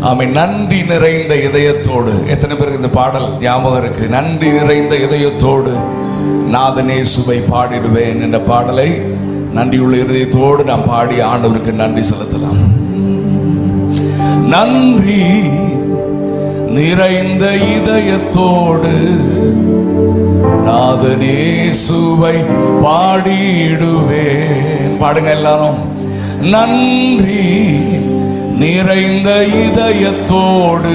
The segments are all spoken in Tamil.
ஆமென். நன்றி நிறைந்த இதயத்தோடு, எத்தனை பேருக்கு இந்த பாடல் ஞாபகம் இருக்கு? நன்றி நிறைந்த இதயத்தோடு நாதனேசுவை பாடிடுவேன் என்ற பாடலை நன்றியுள்ள இதயத்தோடு நாம் பாடி ஆண்டவருக்கு நன்றி செலுத்தலாம். நன்றி நிறைந்த இதயத்தோடு நாதனேசுவை பாடிடுவேன். பாடுங்க எல்லாரும். நன்றி நிறைந்த இதயத்தோடு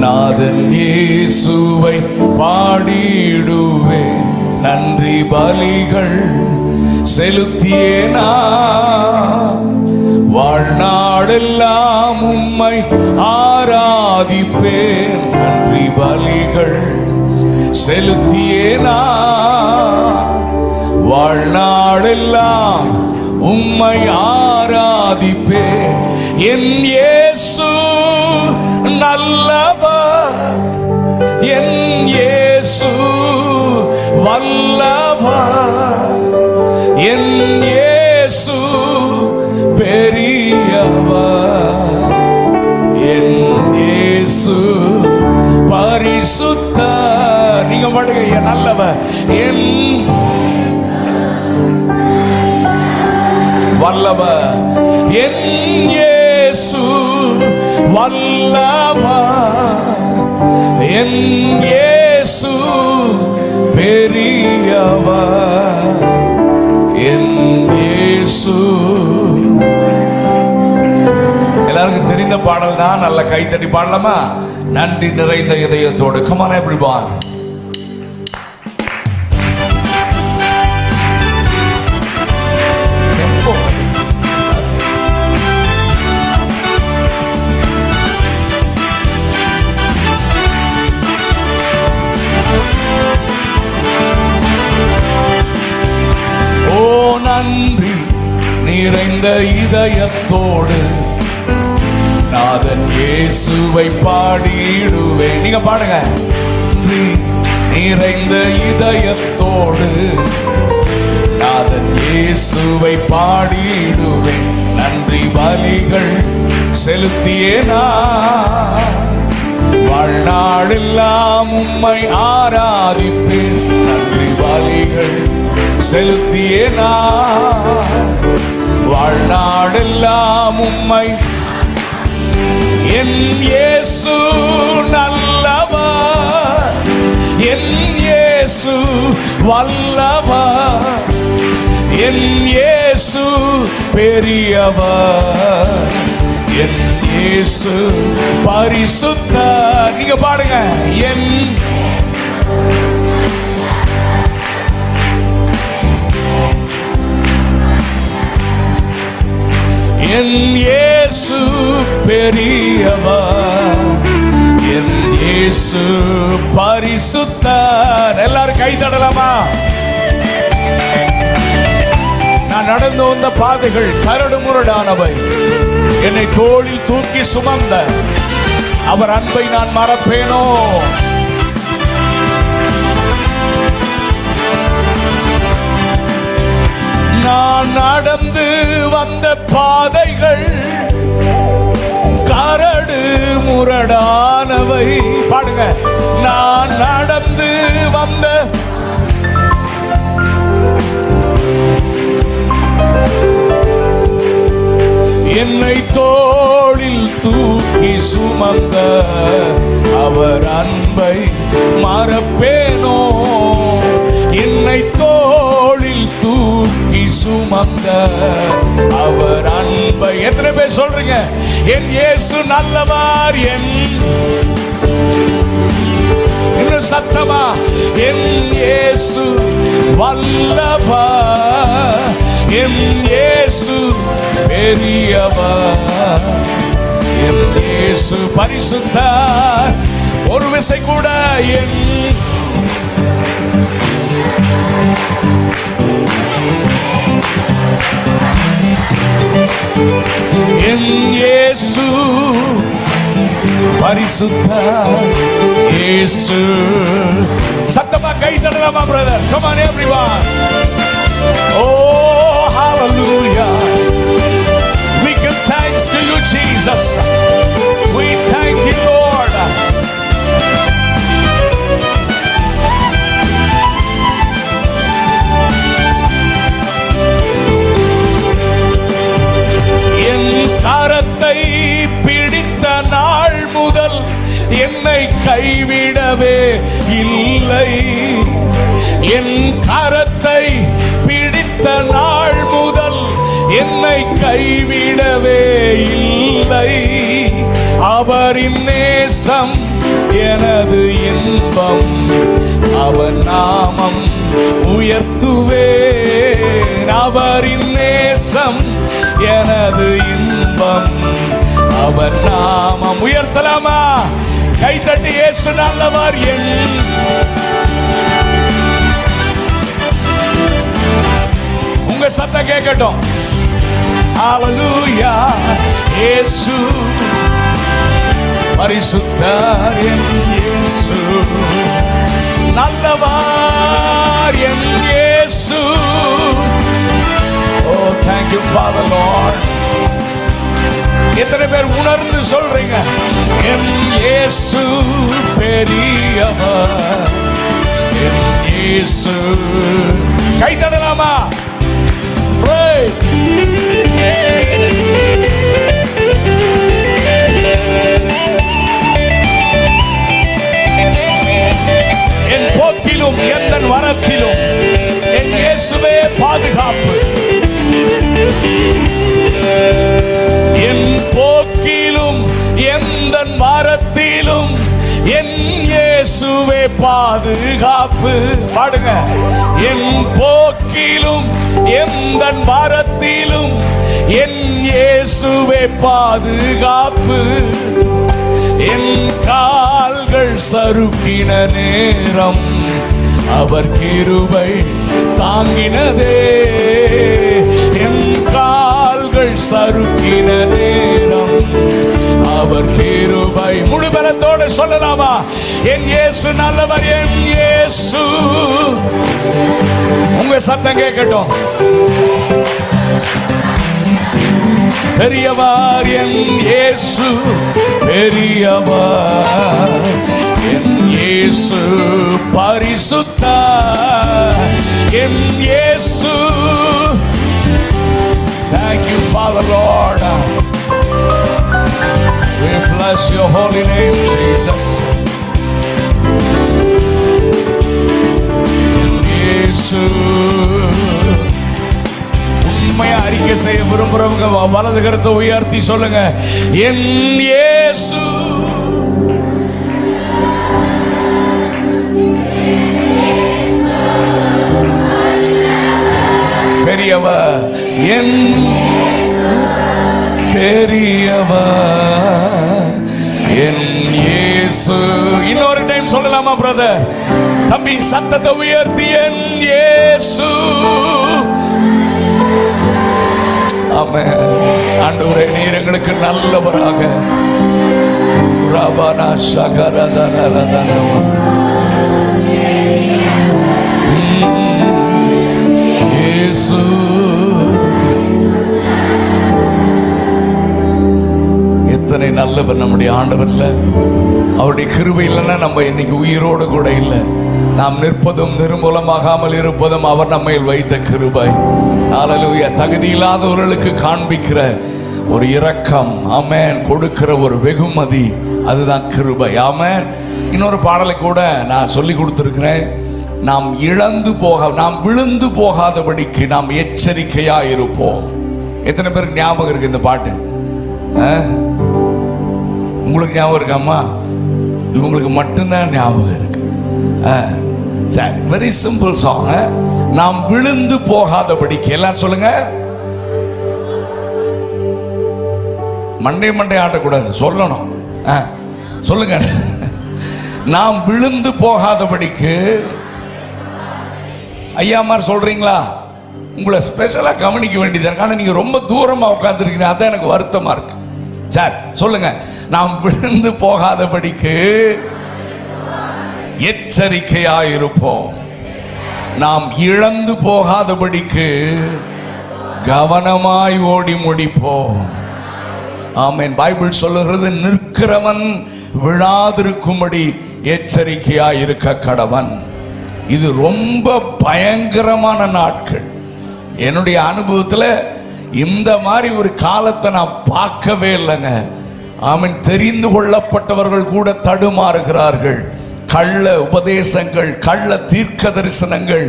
நாதன் இயேசுவை பாடிடுவேன். நன்றி பலிகள் செலுத்தியேனா வாழ்நாளெல்லாம் உம்மை ஆராதிப்பேன். நன்றி பலிகள் செலுத்தியேனா வாழ்நாளெல்லாம் உம்மை ஆராதிப்பேன். என் இயேசு நல்லவர், என் இயேசு வல்லவர், என் இயேசு பெரியவர், என் இயேசு பரிசுத்தர். நீங்க பாடுங்க, என் நல்லவர், என் வல்லவர், என் இயேசு வல்லவர், என் இயேசு பெரியவர், என் இயேசு. எல்லாருக்கும் தெரிந்த பாடல் தான், நல்ல கைத்தட்டி பாடலாமா? நன்றி நிறைந்த இதயத்தோடு. Come on everyone. நன்றி நிறைந்த இதயத்தோடு நாதன் இயேசுவை பாடிடுவேன். நீங்க பாடுங்க. நன்றி நிறைந்த இதயத்தோடு நாதன் இயேசுவை பாடிடுவேன். நன்றி பலிகள் செலுத்தியேனா வாழ்நாளெல்லாம் உம்மை ஆராதிப்பேன். நன்றி பலிகள் செலுத்தியேனா வாழ்நாளெல்லாம் உம்மை. என் இயேசு நல்லவர், என் இயேசு வல்லவர், என் இயேசு பெரியவர், என் இயேசு பரிசுத்தர். நீங்க பாடுங்க. என் என் இயேசு பெரியவர், என் இயேசு பரிசுத்தர். எல்லாரும் கை தட்டலாமா? நான் நடந்து வந்த பாதைகள் கரடு முரடானவை, என்னை தோளில் தூக்கி சுமந்த அவர் அன்பை நான் மறப்பேனோ? நான் நடந்து வந்த பாதைகள் கரடு முரடானவை. பாடுங்க. நான் நடந்து வந்த என்னை தோளில் தூக்கி சுமந்த அவர் அன்பை மறப்பேனோ? என்னை தோளில் தூக்கி சுமந்த அவர் அன்பை. எத்தனை பேர் சொல்றீங்க? என் இயேசு நல்லவர், என் இன்னும் சத்தமா? என் இயேசு வல்லவர், என் இயேசு பெரியவர், என் இயேசு பரிசுத்தர். ஒரு விசை கூட என் இயேசு பரிசுத்தர். இயேசு. சத்தமா கை தட்டலாமா brother? Come on everyone. Oh hallelujah. We give thanks to you Jesus. கைவிடவே இல்லை. என் கரத்தை பிடித்த நாள் முதல் என்னை கைவிடவே இல்லை. அவரின் நேசம் எனது இன்பம், அவர் நாமம் உயர்த்துவேன். அவரின் நேசம் எனது இன்பம், அவர் நாமம் உயர்த்தலாமா? கைத்தட்டி இயேசு நல்லவர். உங்க சத்தம் கேட்கட்டும். ஹல்லேலூயா. இயேசு பரிசுத்தர், என் இயேசு நல்லவர், என் இயேசு. Oh, thank you Father Lord. எத்தனை பேர் உணர்ந்து சொல்றீங்க? என் இயேசு பெரியவர், என் இயேசு. கை தட்டலாமா? என் போக்கிலும் எந்த வரத்திலும் என் இயேசுவே பாதுகாப்பு. என் போக்கிலும் எந்த வாரத்திலும் என் இயேசுவே பாதுகாப்பு. பாடுங்க. என் போக்கிலும் எந்த வாரத்திலும் என் இயேசுவே பாதுகாப்பு. என் கால்கள் சறுக்கின நேரம் அவர் கிருபை தாங்கினதே. என் கால்கள் சறுக்கின நேரம் அவர் கிருபை. முழு பலத்தோடு சொல்லலாமா? என் இயேசு நல்லவர், என் இயேசு. உங்க சத்தம் கேட்கட்டும். பெரியவர் என் இயேசு, பெரியவர் என் இயேசு பரிசுத்தர், என் இயேசு. Thank you Father Lord. We bless your holy name Jesus. இயேசு. உண்மையா அறிக்கை செய்ய விரும்புறவங்க வலது கரத்தை உயர்த்தி சொல்லுங்க. என் இயேசு பெரியவர், என் பெரியவர் என் இயேசு. இன்னொரு டைம் சொல்லலாமா பிரதர்? தம்பி சத்தத்தை உயர்த்தி என் இயேசு. ஆமென். ஆண்டவரே நீர் எங்களுக்கு நல்லவராக. ரபனா சகரதனரதன இயேசு. எத்தனை நல்லவர் நம்முடைய ஆண்டவர்ல. அவருடைய கிருபை இல்லைன்னா நம்ம இன்னைக்கு உயிரோடு கூட இல்லை. நாம் நிற்பதும் நிர்மூலமாகாமல் இருப்பதும் அவர் நம்மை வைத்த கிருபை. ஹல்லேலூயா. தகுதி இல்லாதவர்களுக்கு காண்பிக்கிற ஒரு இரக்கம், ஆமென், கொடுக்கிற ஒரு வெகுமதி, அதுதான் கிருபை. ஆமென். இன்னொரு பாடலை கூட நான் சொல்லி கொடுத்திருக்கிறேன். நாம் நாம் விழுந்து போகாதபடிக்கு நாம் எச்சரிக்கையா இருப்போம். எத்தனை பேருக்கு ஞாபகம் இருக்கு இந்த பாட்டு? உங்களுக்கு ஞாபகம் இருக்காமா? இவங்களுக்கு மட்டும்தான் ஞாபகம் இருக்கு. சரி, வெரி சிம்பிள் சாங். நாம் விழுந்து போகாதபடிக்கு. எல்லாரும் சொல்லுங்க. மண்டே ஆட்டக்கூடாது, சொல்லணும். சொல்லுங்க. நாம் விழுந்து போகாதபடிக்கு. ஐயாமார் சொல்றீங்களா? உங்களை ஸ்பெஷலா கவனிக்க வேண்டியது இருக்கு. ஆனா நீங்க ரொம்ப தூரமா உட்கார்ந்துருக்கீங்க, அதான் எனக்கு வருத்தமா இருக்கு. சரி சொல்லுங்க. நாம் விழுந்து போகாதபடிக்கு எச்சரிக்கையாயிருப்போம். நாம் இழந்து போகாதபடிக்கு கவனமாய் ஓடி முடிப்போம். ஆமென். பைபிள் சொல்லுகிறது, நிற்கிறவன் விழாதிருக்கும்படி எச்சரிக்கையாய் இருக்க கடவன். இது ரொம்ப பயங்கரமான நாட்கள். என்னுடைய அனுபவத்தில் இந்த மாதிரி ஒரு காலத்தை நான் பார்க்கவே இல்லைங்க. ஆமென். தெரிந்து கொள்ளப்பட்டவர்கள் கூட தடுமாறுகிறார்கள். கள்ள உபதேசங்கள், கள்ள தீர்க்க தரிசனங்கள்,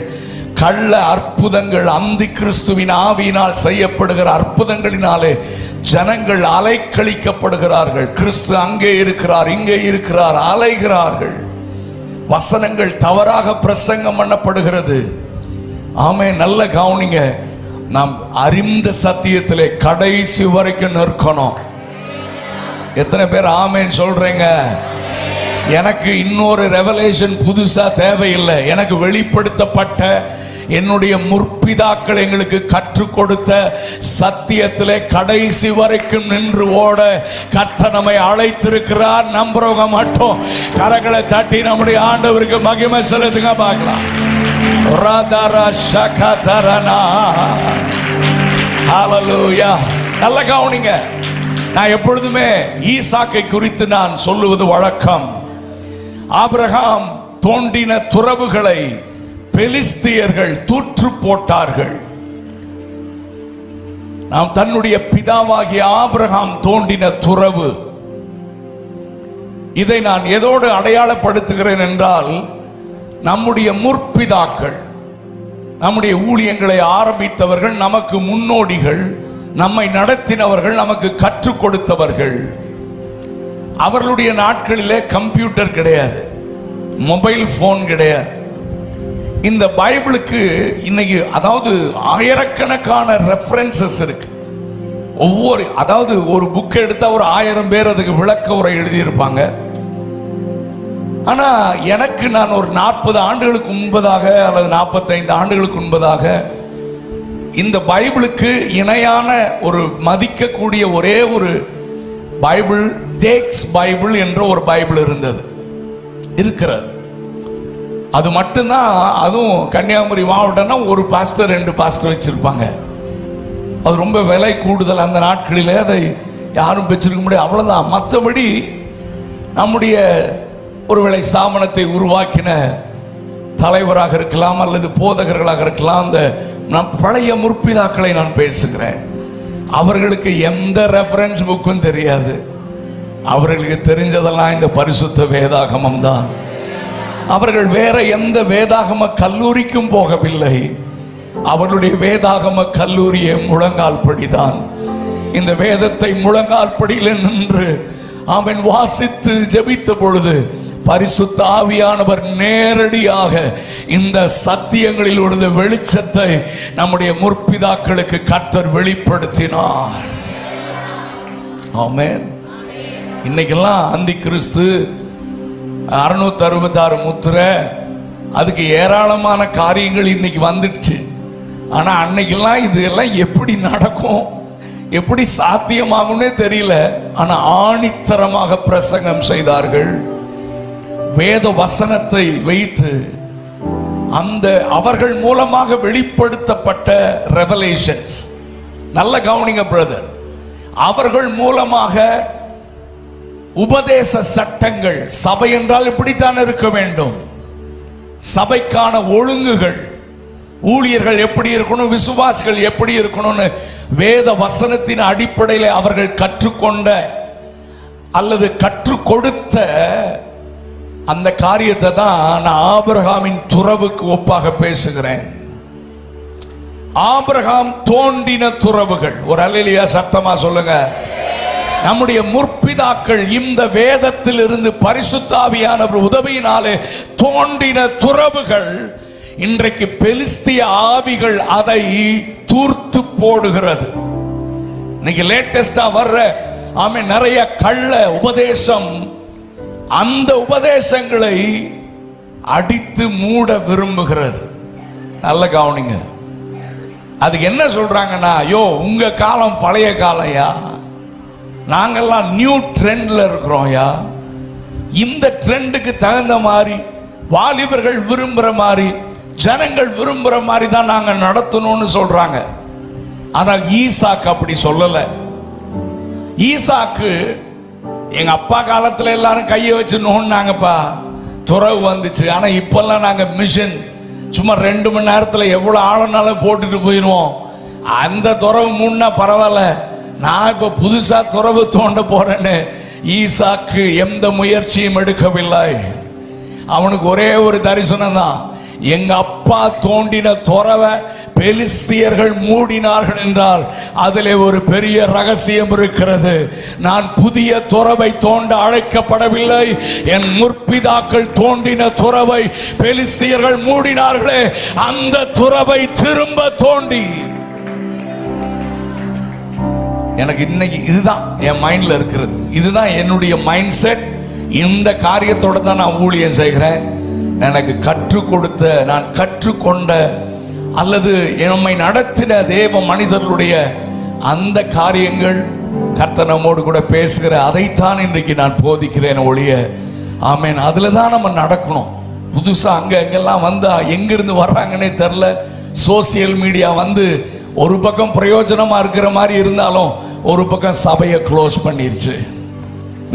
கள்ள அற்புதங்கள், அந்தி கிறிஸ்துவின் ஆவியினால் செய்யப்படுகிற அற்புதங்களினாலே ஜனங்கள் அலைக்கழிக்கப்படுகிறார்கள். கிறிஸ்து அங்கே இருக்கிறார், இங்கே இருக்கிறார், அலைகிறார்கள். வசனங்கள் தவறாக பிரசங்கம் பண்ணப்படுகிறது. ஆமே, நல்ல கவனிங்க. நாம் அறிந்த சத்தியத்திலே கடைசி வரைக்கும் நிற்கணும். எத்தனை பேர் ஆமேன்னு சொல்றீங்க? எனக்கு இன்னொரு ரெவலேஷன் புதுசா தேவையில்லை. எனக்கு வெளிப்படுத்தப்பட்ட என்னுடைய முற்பிதாக்கள் எங்களுக்கு கற்றுக் கொடுத்த சத்தியத்திலே கடைசி வரைக்கும் நின்று ஓட கர்த்தர் நம்மை அழைத்திருக்கிறார். நம்புறவங்க மட்டும் கரங்களை தட்டி நம்முடைய ஆண்டவருக்கு மகிமை செலுத்துங்க பார்க்கலாம். ஹல்லேலூயா. நல்ல கவனிங்க. நான் எப்பொழுதுமே ஈசாக்கை குறித்து நான் சொல்லுவது வழக்கம். ஆபிரகாம் தோண்டின துறவுகளை பெலிஸ்தியர்கள் தூற்று போட்டார்கள். நாம் தன்னுடைய பிதாவாகிய ஆபிரகாம் தோண்டின துறவு. இதை நான் எதோடு அடையாளப்படுத்துகிறேன் என்றால், நம்முடைய முற்பிதாக்கள், நம்முடைய ஊழியங்களை ஆரம்பித்தவர்கள், நமக்கு முன்னோடிகள், நம்மை நடத்தினவர்கள், நமக்கு கற்றுக் கொடுத்தவர்கள். அவர்களுடைய நாட்களிலே கம்ப்யூட்டர் கிடையாது, மொபைல் போன் கிடையாது. இந்த பைபிளுக்கு இன்னைக்கு அதாவது ஆயிரக்கணக்கான ரெஃபரன்சஸ் இருக்கு. அதாவது ஒரு புக் எடுத்தா ஒரு 1000 பேர் அதுக்கு விளக்க உரை எழுதியிருப்பாங்க. ஆனா எனக்கு நான் ஒரு 40 ஆண்டுகளுக்கு முன்பதாக அல்லது 45 ஆண்டுகளுக்கு முன்பதாக இந்த பைபிளுக்கு இணையான ஒரு மதிக்கக்கூடிய ஒரே ஒரு பைபிள், டேக்ஸ் பைபிள் என்ற ஒரு பைபிள் இருந்தது, இருக்கிறது. அது மட்டும்தான். அதுவும் கன்னியாகுமரி மாவட்டம்னா ஒரு பாஸ்டர் 2 பாஸ்டர் வச்சிருப்பாங்க. அது ரொம்ப விலை கூடுதல் அந்த நாட்களில், அதை யாரும் வச்சிருக்க முடியாது, அவ்வளவுதான். மற்றபடி நம்முடைய ஒருவேளை ஸ்தாபனத்தை உருவாக்கின தலைவராக இருக்கலாம் அல்லது போதகர்களாக இருக்கலாம், அந்த பழைய முற்பிதாக்களை நான் பேசுகிறேன். அவர்களுக்கு எந்த ரெஃபரன்ஸ் புக்கும் தெரியாது. அவர்களுக்கு தெரிஞ்சதெல்லாம் இந்த பரிசுத்த வேதாகமம் தான். அவர்கள் வேற எந்த வேதாகம கல்லூரிக்கும் போகவில்லை. அவர்களுடைய வேதாகம கல்லூரியை முழங்கால் படிதான். இந்த வேதத்தை முழங்கால் படியில் நின்று அவன் வாசித்து ஜெபித்த பொழுது பரிசுத்த ஆவியானவர் நேரடியாக இந்த சத்தியங்களில் உள்ள வெளிச்சத்தை நம்முடைய முற்பிதாக்களுக்கு கர்த்தர் வெளிப்படுத்தினார். ஆமென். இன்னைக்கெல்லாம் அந்தி கிறிஸ்து 666 முத்திரை, அதுக்கு ஏராளமான காரியங்கள் இன்னைக்கு வந்துடுச்சு. ஆனா அன்னைக்கெல்லாம் இது எல்லாம் எப்படி நடக்கும், எப்படி சாத்தியமாகும்னே தெரியல. ஆனா ஆணித்தரமாக பிரசங்கம் செய்தார்கள். வேத வசனத்தை வைத்து அந்த அவர்கள் மூலமாக வெளிப்படுத்தப்பட்ட ரெவலேஷன்ஸ். நல்ல கவனிங்க பிரதர். அவர்கள் மூலமாக உபதேச சட்டங்கள், சபை என்றால் இப்படித்தான் இருக்க வேண்டும், சபைக்கான ஒழுங்குகள், ஊழியர்கள் எப்படி இருக்கணும், விசுவாசிகள் எப்படி இருக்கணும்னு வேத வசனத்தின் அடிப்படையில் அவர்கள் கற்றுக்கொண்ட அல்லது கற்றுக் கொடுத்த அந்த காரியத்தை தான் நான் ஆபிரகாமின் துறவுக்கு ஒப்பாக பேசுகிறேன். ஆபிரகாம் தோண்டின துறவுகள். ஒரு அல்லேலூயா சத்தமா சொல்லுங்க. நம்முடைய முற்பிதாக்கள் இந்த வேதத்தில் இருந்து பரிசுத்த ஆவியானவர் உதவியினாலே தோண்டின துறவுகள் இன்றைக்கு பெலிஸ்திய ஆவிகள் அதை தூர்த்து போடுகிறது. இன்னைக்கு லேட்டஸ்டா வர்ற நிறைய கள்ள உபதேசம், அந்த உபதேசங்களை அடித்து மூட விரும்புகிறது. நல்ல கவனிங்க. அதுக்கு என்ன சொல்றாங்கன்னா, ஐயோ உங்க காலம் பழைய காலையா, நாங்கெல்லாம் நியூ ட்ரெண்ட்ல இருக்கிறோம் யா, இந்த ட்ரெண்டுக்கு தகுந்த மாதிரி வாலிபர்கள் விரும்புற மாதிரி, ஜனங்கள் விரும்புற மாதிரி தான் நாங்க நடத்தணும்னு சொல்றாங்க. ஆனால் ஈசாக்கு அப்படி சொல்லல. ஈசாக்கு எங்க அப்பா காலத்துல எல்லாரும் கையை வச்சு நோண்டாங்கப்பா, துறவு வந்துச்சு. ஆனா இப்பெல்லாம் நாங்க மிஷின், சும்மா 2 மணி நேரத்துல எவ்வளவு ஆழனாலும் போட்டுட்டு போயிடுவோம். அந்த துறவு மூணுனா பரவாயில்ல, நான் இப்ப புதுசா துறவு தோண்ட போறேன்னு ஈசாக்கு எந்த முயற்சியும் எடுக்கவில்லை. அவனுக்கு ஒரே ஒரு தரிசனம் தான், எங்க அப்பா தோண்டின துறவை பெலிஸ்தியர்கள் மூடினார்கள் என்றால் அதிலே ஒரு பெரிய ரகசியம் இருக்கிறது. நான் புதிய துறவை தோண்ட அழைக்கப்படவில்லை, என் முற்பிதாக்கள் தோண்டின துறவை பெலிஸ்தியர்கள் மூடினார்களே, அந்த துறவை திரும்ப தோண்டி. எனக்கு இன்னைக்கு இதுதான் என் மைண்ட்ல இருக்கிறது, இதுதான் என்னுடைய மைண்ட் செட். இந்த காரியத்தோட தான் நான் ஊழியம் செய்கிறேன். எனக்கு கற்றுக் கொடுத்த, நான் கற்றுக்கொண்ட அல்லது நம்மை நடத்தின தேவ மனிதர்களுடைய அந்த காரியங்கள் கர்த்தர் நம்மோடு கூட பேசுகிற அதைத்தான் இன்றைக்கு நான் போதிக்கிறேன் ஒழிய, ஆமேன், அதுல தான் நம்ம நடக்கணும். புதுசா அங்க எங்கெல்லாம் வந்தா எங்கிருந்து வர்றாங்கன்னே தெரில. சோசியல் மீடியா வந்து ஒரு பக்கம் பிரயோஜனமா இருக்கிற மாதிரி இருந்தாலும் ஒரு பக்கம் சபையை க்ளோஸ் பண்ணிருச்சு.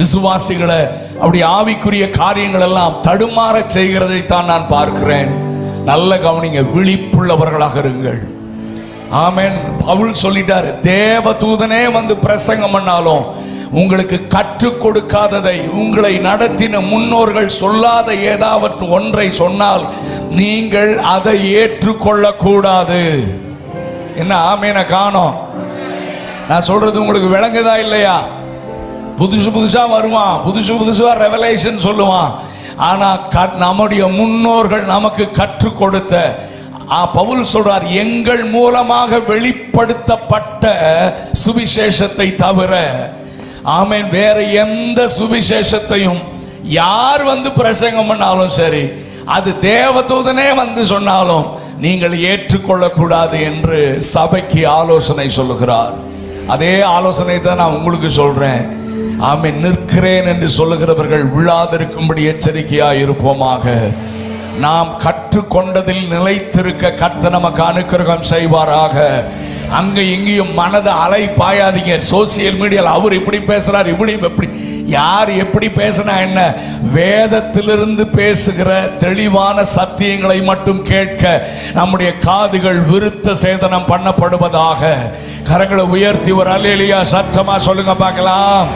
விசுவாசிகளை அப்படி ஆவிக்குரிய காரியங்கள் எல்லாம் தடுமாற செய்கிறதைத்தான் நான் பார்க்கிறேன். நல்ல கவனிங்க, விழிப்புள்ளவர்களாக இருங்கள். ஆமென். பவுல் சொல்லிட்டாரு, தேவ தூதனே வந்து பிரசங்கம் பண்ணாலும் உங்களுக்கு கற்றுக் கொடுக்காததை, உங்களை நடத்தின முன்னோர்கள் சொல்லாத ஏதாவது ஒன்றை சொன்னால் நீங்கள் அதை ஏற்றுக்கொள்ள கூடாது. என்ன ஆமேன காணோம்? நான் சொல்றது உங்களுக்கு விளங்குதா இல்லையா? புதுசு புதுசா வருவான், புதுசு புதுசா ரெவலேஷன் சொல்லுவான். ஆனா நம்முடைய முன்னோர்கள் நமக்கு கற்றுக் கொடுத்த, பவுல் சொல்றார், எங்கள் மூலமாக வெளிப்படுத்தப்பட்ட சுவிசேஷத்தை தவிர, ஆமென், வேற எந்த சுவிசேஷத்தையும் யார் வந்து பிரசங்கம் பண்ணாலும் சரி, அது தேவதூதனே வந்து சொன்னாலும் நீங்கள் ஏற்றுக்கொள்ளக்கூடாது என்று சபைக்கு ஆலோசனை சொல்லுகிறார். அதே ஆலோசனை தான் நான் உங்களுக்கு சொல்றேன். ஆமென். நிற்கிறேன் என்று சொல்லுகிறவர்கள் விழாதிருக்கும்படி எச்சரிக்கையாய் இருப்போமாக. நாம் கற்றுக்கொண்டதில் நிலைத்திருக்க கர்த்தர் நமக்கு அனுக்கிரகம் செய்வாராக. அங்க இங்கேயும் மனதை அலை பாயாதீங்க. சோசியல் மீடியாவில் அவர் இப்படி பேசுறார், இப்படி எப்படி, யார் எப்படி பேசினா என்ன, வேதத்திலிருந்து பேசுகிற தெளிவான சத்தியங்களை மட்டும் கேட்க நம்முடைய காதுகள் விருத்த சேதனம் பண்ணப்படுவதாக. கரங்களை உயர்த்தி ஒரு அல்லேலூயா சத்தமா சொல்லுங்க பார்க்கலாம்.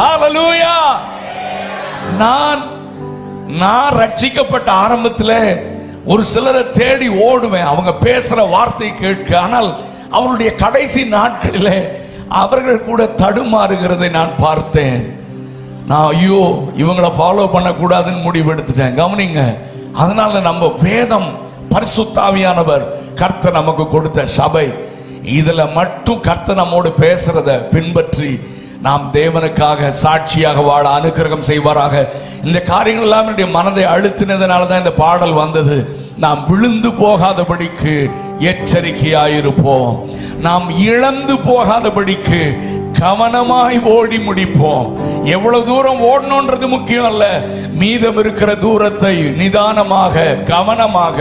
ஹல்லேலூயா. நான் ரட்சிக்கப்பட்ட ஆரம்பத்தில் ஒரு சிலரை தேடி ஓடுவேன், அவங்க பேசுற வார்த்தை கேட்க. ஆனால் அவருடைய கடைசி நாட்களில் அவர்கள் கூட தடுமாறுகிறதை நான் பார்த்தேன். நான் ஐயோ இவங்களை ஃபாலோ பண்ணக்கூடாதுன்னு முடிவெடுத்துட்டேன். கவனிங்க, அதனால நம்ம வேதம், பரிசுத்தாவியானவர், கர்த்தர் நமக்கு கொடுத்த சபை, இதுல மட்டும் கர்த்தர் நம்மோடு பேசுறத பின்பற்றி நாம் தேவனுக்காக சாட்சியாக வாழ அனுக்கிரகம் செய்வாராக. இந்த காரியங்கள் எல்லாம் என்னுடைய மனதை அழுத்தினதுனால தான் இந்த பாடல் வந்தது. நாம் விழுந்து போகாதபடிக்கு எச்சரிக்கையாயிருப்போம், நாம் இழந்து போகாதபடிக்கு கவனமாய் ஓடி முடிப்போம். எவ்வளவு தூரம் ஓடணுன்றது முக்கியம் அல்ல, மீதம் இருக்கிற தூரத்தை நிதானமாக கவனமாக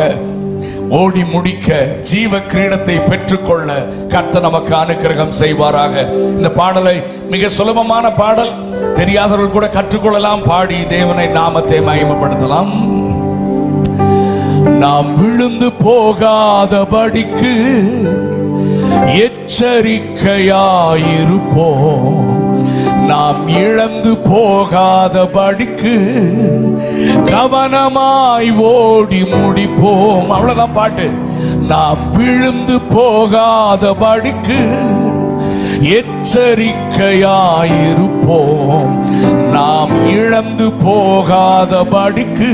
ஓடி முடிக்க, ஜீவ கிரீடத்தை பெற்றுக்கொள்ள கர்த்தர் நமக்கு அனுக்கிரகம் செய்வாராக. இந்த பாடலை மிக சுலபமான பாடல், தெரியாதவர்கள் கூட கற்றுக்கொள்ளலாம், பாடி தேவனை நாமத்தை மகிமைப்படுத்தலாம். நாம் விழுந்து போகாதபடிக்கு எச்சரிக்கையாயிருப்போம், நாம் இழந்து போகாதபடிக்கு கவனமாய் ஓடி முடிப்போம். அவ்வளவுதான் பாட்டு. நாம் விழுந்து போகாதபடிக்கு எச்சரிக்கையாயிருப்போம், நாம் இழந்து போகாதபடிக்கு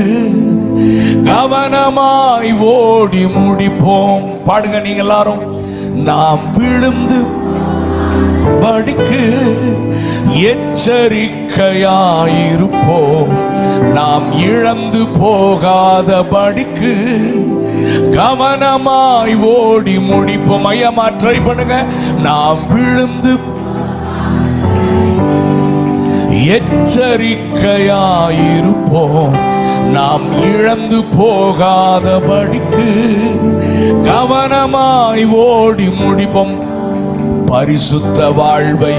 கவனமாய் ஓடி முடிப்போம். பாடுங்க நீங்க எல்லாரும். நாம் விழுந்து படிக்கு எச்சரிக்கையாயிருப்போம், நாம் இழந்து போகாதபடிக்கு கவனமாய் ஓடி முடிப்போம். ஐயமா ட்ரை பண்ணுங்க. நாம் விழுந்து எச்சரிக்கையாயிருப்போம், நாம் இழந்து போகாதபடிக்கு கவனமாய் ஓடி முடிப்போம். பரிசுத்த வாழ்வை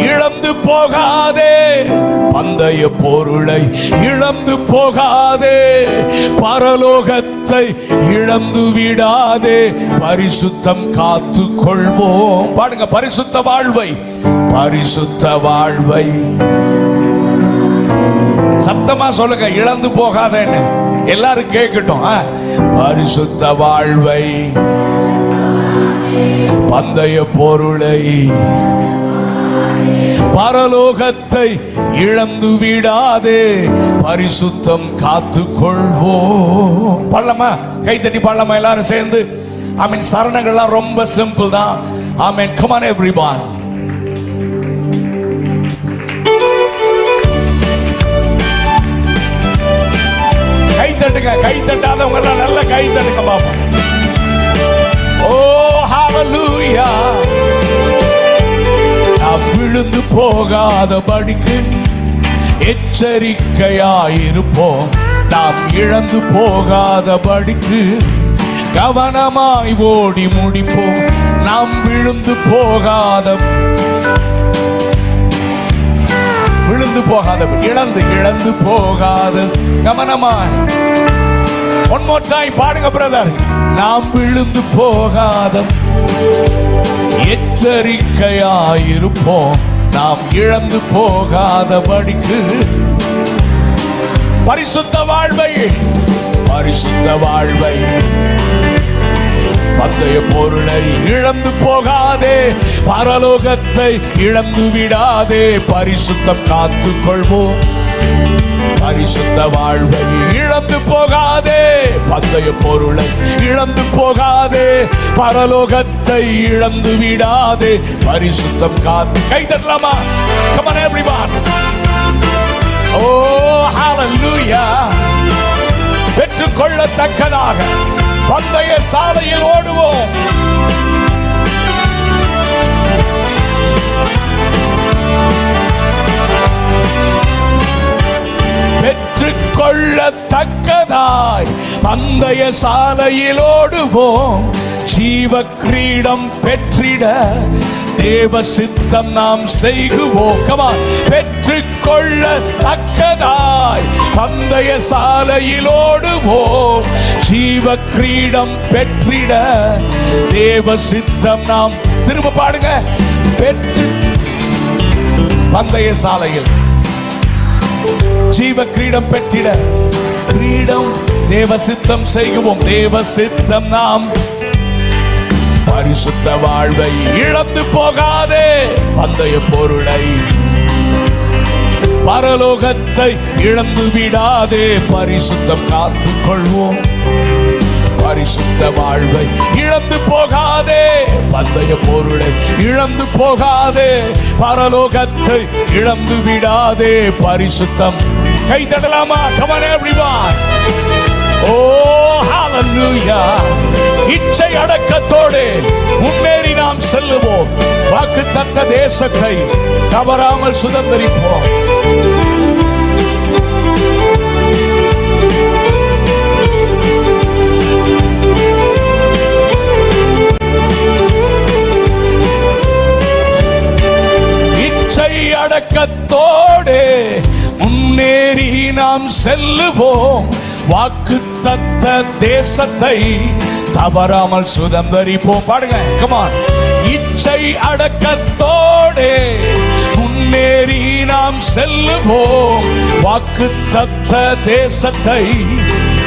இழந்து போகாதே, பந்தய பொருளை இழந்து போகாதே, பரலோகத்தை இழந்து விடாதே, பரிசுத்தம் காத்து கொள்வோம். பாடுங்க, பரிசுத்த வாழ்வை, பரிசுத்த வாழ்வை சத்தமா சொல்லுங்க, இழந்து போகாதேன்னு. எல்லாரும் கேட்கட்டும். பரிசுத்த வாழ்வை, பந்தய பொருளை, பரலோகத்தை இழந்து விடாதே, பரிசுத்தம் காத்துக்கொள்வோம். பாடலாமா? கைத்தட்டி பாடலாமா எல்லாரும் சேர்ந்து? ஆமென். சரணங்கள்லாம் ரொம்ப சிம்பிள் தான். ஆமென். come on everyone. கைத்தட்டுங்க, கைத்தட்டாதவங்க எல்லாம் நல்ல கைத்தட்டுங்க பாப்போம். ஓ ஹalleluya. நாம் விழுந்து போகாதபடிக்கு எச்சரிக்கையாயிருப்போம். நாம் இழந்து போகாதபடிக்கு கவனமாய் ஓடி முடிப்போம். நாம் விழுந்து போகாத இழந்து போகாத கவனமாய். ஒன் மோர் டைம் பாடுங்க பிரதர். நாம் விழுந்து போகாத எச்சரிக்கையாயிருப்போம். நாம் இழந்து போகாதபடிக்கு பரிசுத்த வாழ்வை, பரிசுத்த வாழ்வை, பந்தய பொருளை இழந்து போகாதே, பரலோகத்தை இழந்து விடாதே, பரிசுத்தம் காத்துக்கொள்வோம். பரிசுத்த வாழ்வை இழந்து போகாதே, பந்தய பொருளை இழந்து போகாதே, பரலோகத்தை இழந்து விடாதே, பரிசுத்தம் காத்து. கை தட்டலாமா? come on everyone. oh hallelujah. பெற்றுக்கொள்ளத்தக்கதாக பந்தய சாலையில் ஓடுவோம். பெற்றுக்கொள்ளத்தக்கதாய் பந்தய சாலையில் ஓடுவோம். ஜீவ கிரீடம் பெற்றிட தேவ சித்தம் நாம் செய்குவோம். கமான். பெற்றுக்கொள்ளத்தக்கதாய் பந்தய சாலையில் ஓடுவோம். ஜீவ கிரீடம் பெற்றிட தேவ சித்தம் நாம். திரும்ப பாடுங்க. பெற்று பந்தய சாலையில் ஜீவ கிரீடம் பெற்றிட கிரீடம் தேவ சித்தம் செய்குவோம். தேவ சித்தம் நாம். பரிசுத்த வாழ்வை இழந்து போகாதே, பந்தய பொருளை, பரலோகத்தை இழந்து விடாதே, பரிசுத்தம் காத்துக்கொள்வோம். பரிசுத்த வாழ்வை இழந்து போகாதே, பந்தய பொருளை இழந்து போகாதே, பரலோகத்தை இழந்து விடாதே, பரிசுத்தம். கை தட்டலாமா? come on everyone. oh hallelujah. இச்சை அடக்கத்தோடு முன்னேறி நாம் செல்லுவோம். வாக்குத்தத்த தேசத்தை தவறாமல் சுதந்தரிப்போம். இச்சை அடக்கத்தோடு முன்னேறி நாம் செல்லுவோம். வாக்குத்தத்த தேசத்தை தவறாமல் சுதந்தரிப்போம். பாடுங்க. come on. இச்சை அடக்கத்தோடு முன்னேறி நாம் செல்லுவோம். வாக்குத்தத்த தேசத்தை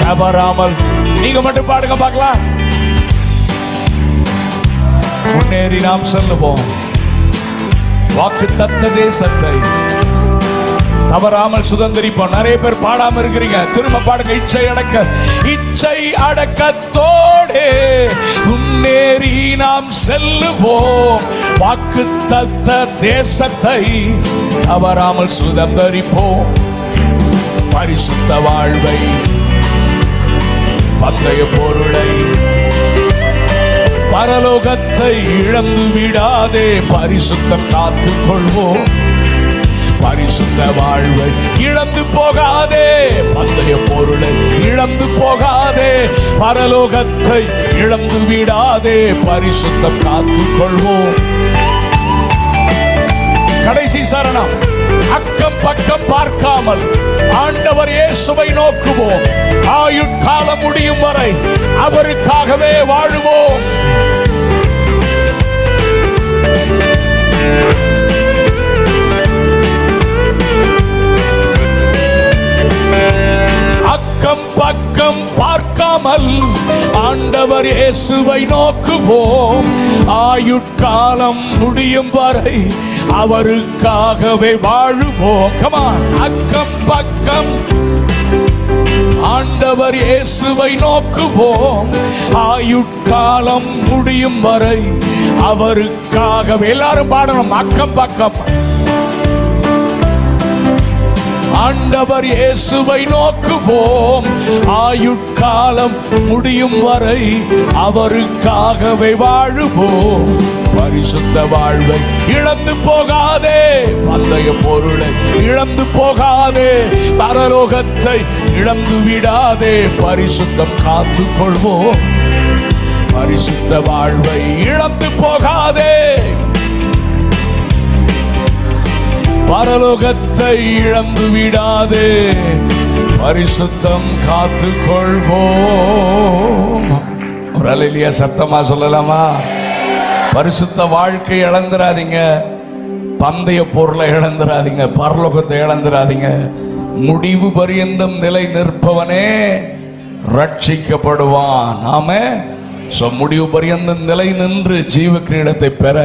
தவறாமல். நீங்க மட்டும் பாடுங்க பார்க்கலாம். முன்னேறி நாம் செல்லுவோம். வாக்குத்தத்த தேசத்தை தவறாமல் சுதந்தரிப்போம். நிறைய பேர் பாடாம இருக்கிறீங்க. திரும்ப பாடுங்க. இச்சை அடக்கத்தோடு முன்னேறி நாம் செல்லுவோம். வாக்குத்தத்த தேசத்தை தவறாமல் சுதந்தரிப்போம். பரிசுத்த வாழ்வை, பந்தய பொருளை, பரலோகத்தை இழந்து விடாதே, பரிசுத்தம் காத்துக்கொள்வோம். பரிசுத்த வாழ்வை இழந்து போகாதே, பந்தய பொருளை இழந்து போகாதே, பரலோகத்தை இழந்து விடாதே, பரிசுத்தம் காத்துக்கொள்வோம். கடைசி சரணம். அக்கம் பக்கம் பார்க்காமல் ஆண்டவர் இயேசுவை நோக்குவோம். ஆயுட்காலம் முடியும் வரை அவருக்காகவே வாழுவோம். போகாமல் ஆண்டவர் இயேசுவை நோக்குவோம். ஆயுட்காலம் முடியும் வரை அவருக்காகவே வாழுவோம். கமான், அக்கம் பக்கம் ஆண்டவர் இயேசுவை நோக்குவோம். ஆயுட்காலம் முடியும் வரை அவருக்காகவே. எல்லாரும் பாடணும், அக்கம் பக்கம். ஆண்டவர் இயேசுவை நோக்குவோம். ஆயுட்காலம் முடியும் வரை அவருக்காகவே வாழுவோம். பரிசுத்த வாழ்வை இழந்து போகாதே, பந்தய பொருளை இழந்து போகாதே, பரலோகத்தை இழந்து விடாதே. பரிசுத்தம் காத்துக் கொள்வோம். பரிசுத்த வாழ்வை இழந்து போகாதே, பரலோகத்தை இழந்து விடாதே. பரிசுத்தம் காத்துக் கொள்வோம். ஒரு அல்லேலூயா சத்தமா சொல்லலாமா? பரிசுத்த வாழ்க்கை இழந்துராதீங்க, பந்தய பொருளை இழந்துராதீங்க, பரலோகத்தை இழந்துராதீங்க. முடிவு பரியந்தம் நிலை நிற்பவனே ரட்சிக்கப்படுவான். ஆமென். முடிவு பரியந்தம் நிலை நின்று ஜீவ கிரீடத்தை பெற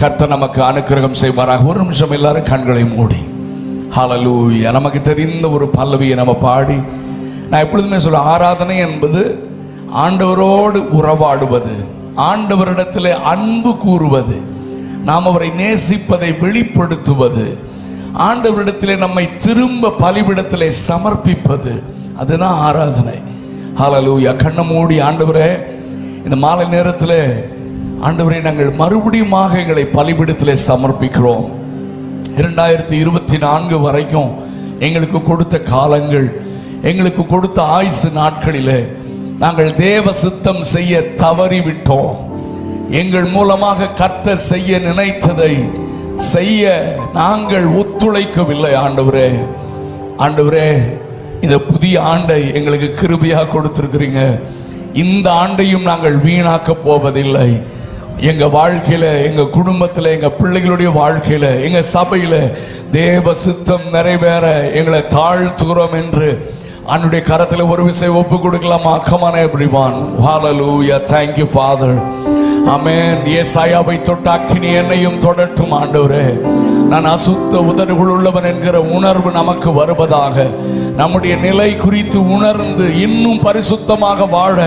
கர்த்தர் நமக்கு அனுக்கிரகம் செய்வாராக. ஒரு நிமிஷம் எல்லாரும் கண்களை மூடி ஹல்லேலூயா. நமக்கு தெரிந்த ஒரு பல்லவியை நம்ம பாடி, நான் எப்பொழுதுமே சொல்ல, ஆராதனை என்பது ஆண்டவரோடு உறவாடுவது, ஆண்டவரிடத்தில் அன்பு கூறுவது, நாம் அவரை நேசிப்பதை வெளிப்படுத்துவது, ஆண்டவரிடத்தில் நம்மை திரும்ப பலிபீடத்திலே சமர்ப்பிப்பது, அதுதான் ஆராதனை. ஹல்லேலூயா. கண்ணை மூடி, ஆண்டவரே இந்த மாலை நேரத்தில் ஆண்டவரே நாங்கள் மறுபடியும் எங்களை பலிபீடத்திலே சமர்ப்பிக்கிறோம். 2024 வரைக்கும் எங்களுக்கு கொடுத்த காலங்கள், எங்களுக்கு கொடுத்த ஆயுசு நாட்களிலே நாங்கள் தேவ சித்தம் செய்ய தவறிவிட்டோம். எங்கள் மூலமாக கர்த்தர் செய்ய நினைத்ததை செய்ய நாங்கள் ஒத்துழைக்கவில்லை. ஆண்டவரே, ஆண்டவரே இந்த புதிய ஆண்டை எங்களுக்கு கிருபையாக கொடுத்திருக்கிறீங்க. இந்த ஆண்டையும் நாங்கள் வீணாக்க போவதில்லை. எங்க வாழ்க்கையில, எங்க குடும்பத்தில், எங்க பிள்ளைகளுடைய வாழ்க்கையில, எங்க சபையில தேவ சித்தம் நிறைவேற எங்களை தாழ்த்துகிறோம் என்று அன்னுடைய கரத்தில் ஒரு விஷயம் ஒப்பு கொடுக்கலாமா? Come on everyone. Hallelujah. Thank you Father. ஆமென். ஏசாயாவை தொட்ட அக்கினி என்னையும் தொடட்டும் ஆண்டவரே. நான் அசுத்த உதடுகள் உள்ளவன் என்கிற உணர்வு நமக்கு வருவதாக. நம்முடைய நிலை குறித்து உணர்ந்து இன்னும் பரிசுத்தமாக வாழ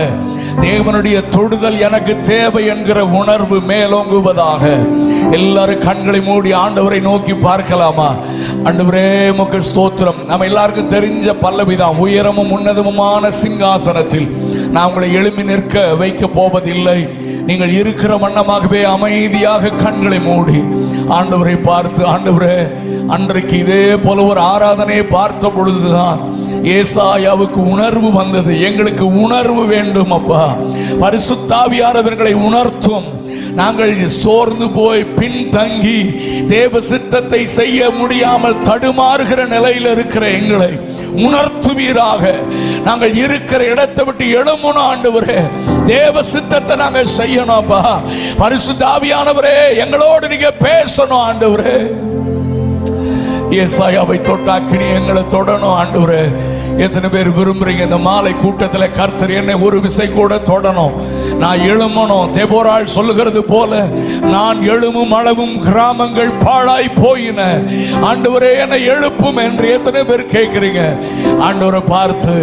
தேவனுடைய தொடுதல் எனக்கு தேவை என்கிற உணர்வு மேலோங்குவதாக. எல்லாரும் கண்களை மூடி ஆண்டவரை நோக்கி பார்க்கலாமா? ஆண்டவரே உமக்கு ஸ்தோத்திரம். நம்ம எல்லாருக்கும் தெரிஞ்ச பல்லவிதான், உயரமும் உன்னதமுமான சிங்காசனத்தில் நான் உங்களை எழுப்பி நிற்க வைக்க போவதில்லை. நீங்கள் இருக்கிற வண்ணமாகவே அமைதியாக கண்களை மூடி ஆண்டவரை பார்த்து, ஆண்டவரே அன்றைக்கு இதே போல ஒரு ஆராதனையை பார்த்த பொழுதுதான் ஏசாயாவுக்கு உணர்வு வந்தது. எங்களுக்கு உணர்வு வேண்டும் அப்பா. பரிசுத்த ஆவியானவர்களை உணர்த்தும். நாங்கள் சோர்ந்து போய் பின்தங்கி தேவ சித்தத்தை செய்ய முடியாமல் தடுமாறுகிற நிலையில் இருக்கிற எங்களை உணர்த்துவீராக. நாங்கள் இருக்கிற இடத்தை விட்டு எழும்பணும் ஆண்டவரே. தேவ சித்தத்தை நாங்கள் செய்யணும்ப்பா. பரிசுத்த ஆவியானவரே எங்களோடு நீங்க பேசணும் ஆண்டவரே. ஏசாயாவை தொட்ட அக்கினி எங்களை தொடணும் ஆண்டவரே. எத்தனை பேர் விரும்புறீங்க இந்த மாலை கூட்டத்தில் கர்த்தர் என்னை ஒரு விசை கூட தொடணும், நான் எழுமணும்? தேபோராள் சொல்லுகிறது போல, நான் எழுமும் அளவும் கிராமங்கள் பாழாய் போயின, ஆண்டவரே என்னை எழுப்பும் என்று எத்தனை பேர் கேட்கிறீங்க? ஆண்டவரை பார்த்து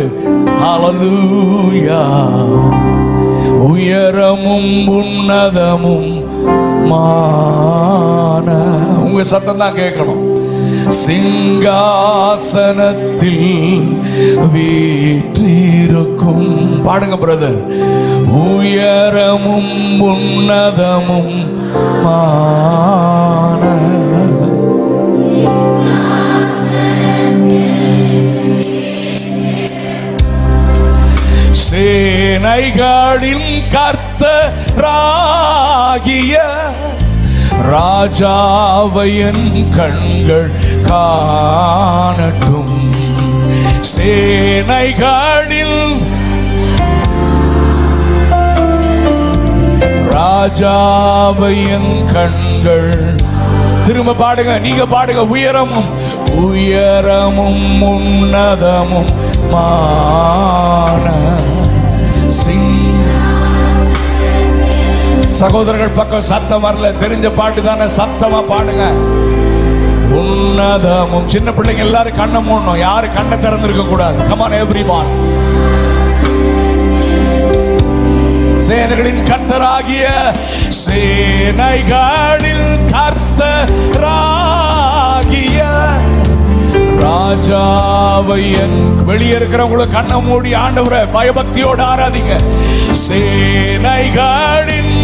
ஹல்லேலூயா. உயரமும் உன்னதமும் மான, உங்க சத்தம் தான் கேட்கணும். சிங்காசனத்தில் வீற்றிருக்கும், பாடுங்க பிரதர். உயரமும் உன்னதமும் மான, சேனைகளின் கர்த்தராகிய ராஜாவை என் கண்கள் காணட்டும். சேனைகளில் ராஜாவை என் கண்கள், திரும்ப பாடுங்க, நீங்க பாடுங்க. உயரமும் உன்னதமும் மான, சகோதரர்கள் பக்கம் சத்தம் வரல, தெரிஞ்ச பாட்டு தானே, சத்தமா பாடுங்க. உன்னதமும். சின்ன பிள்ளைங்க எல்லாரும் கண்ணை மூடணும், யாரு கண்ணை திறந்திருக்க கூடாது. Come on everyone. சேனைகளின் கர்த்தராகிய, சேனைகளின் கர்த்தராகிய ராஜாவை. வெளியே இருக்கிறவங்களை கண்ணை மூடி ஆண்டவரை பயபக்தியோடு ஆராதிங்க. சேனைகளின்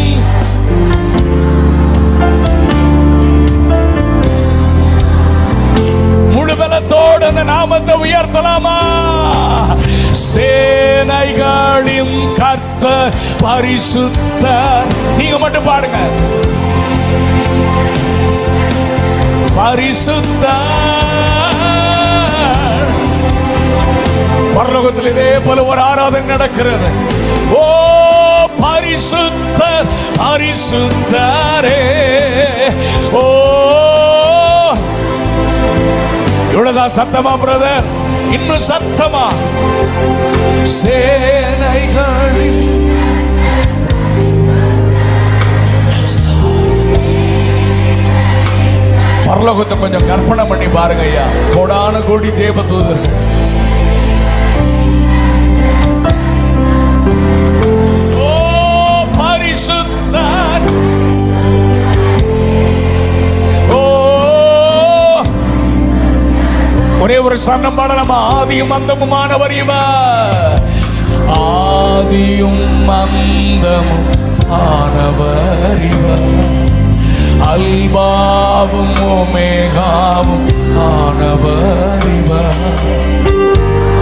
முழு பலத்தோடு அந்த நாமத்தை உயர்த்தலாமா? சேனைகளின் கர்த்தர் பரிசுத்தர். நீங்க மட்டும் பாடுங்க. பரிசுத்தர். பரலோகத்தில் இதே போல ஒரு ஆராதனை நடக்கிறது. ஓ பரிசுத்தர், பரிசுத்தரே. ஓ இவ்வளவுதான் சத்தமா பிரதர்? இன்னும் சத்தமா? சேனைகளின் பரலோகத்தை கொஞ்சம் கற்பனை பண்ணி பாருங்க ஐயா. கோடான கோடி தேவதூதர், ஓ பரிசுத்தர், ஓ ஒரே ஒரு சரணம் பாடலாமா? ஆதியும் அந்தமுமானவர் இவர், ஆதியும் அந்தமும் ஆனவர் இவர், அல்பாவும் ஒமேகாவும் ஆனவர் இவர்,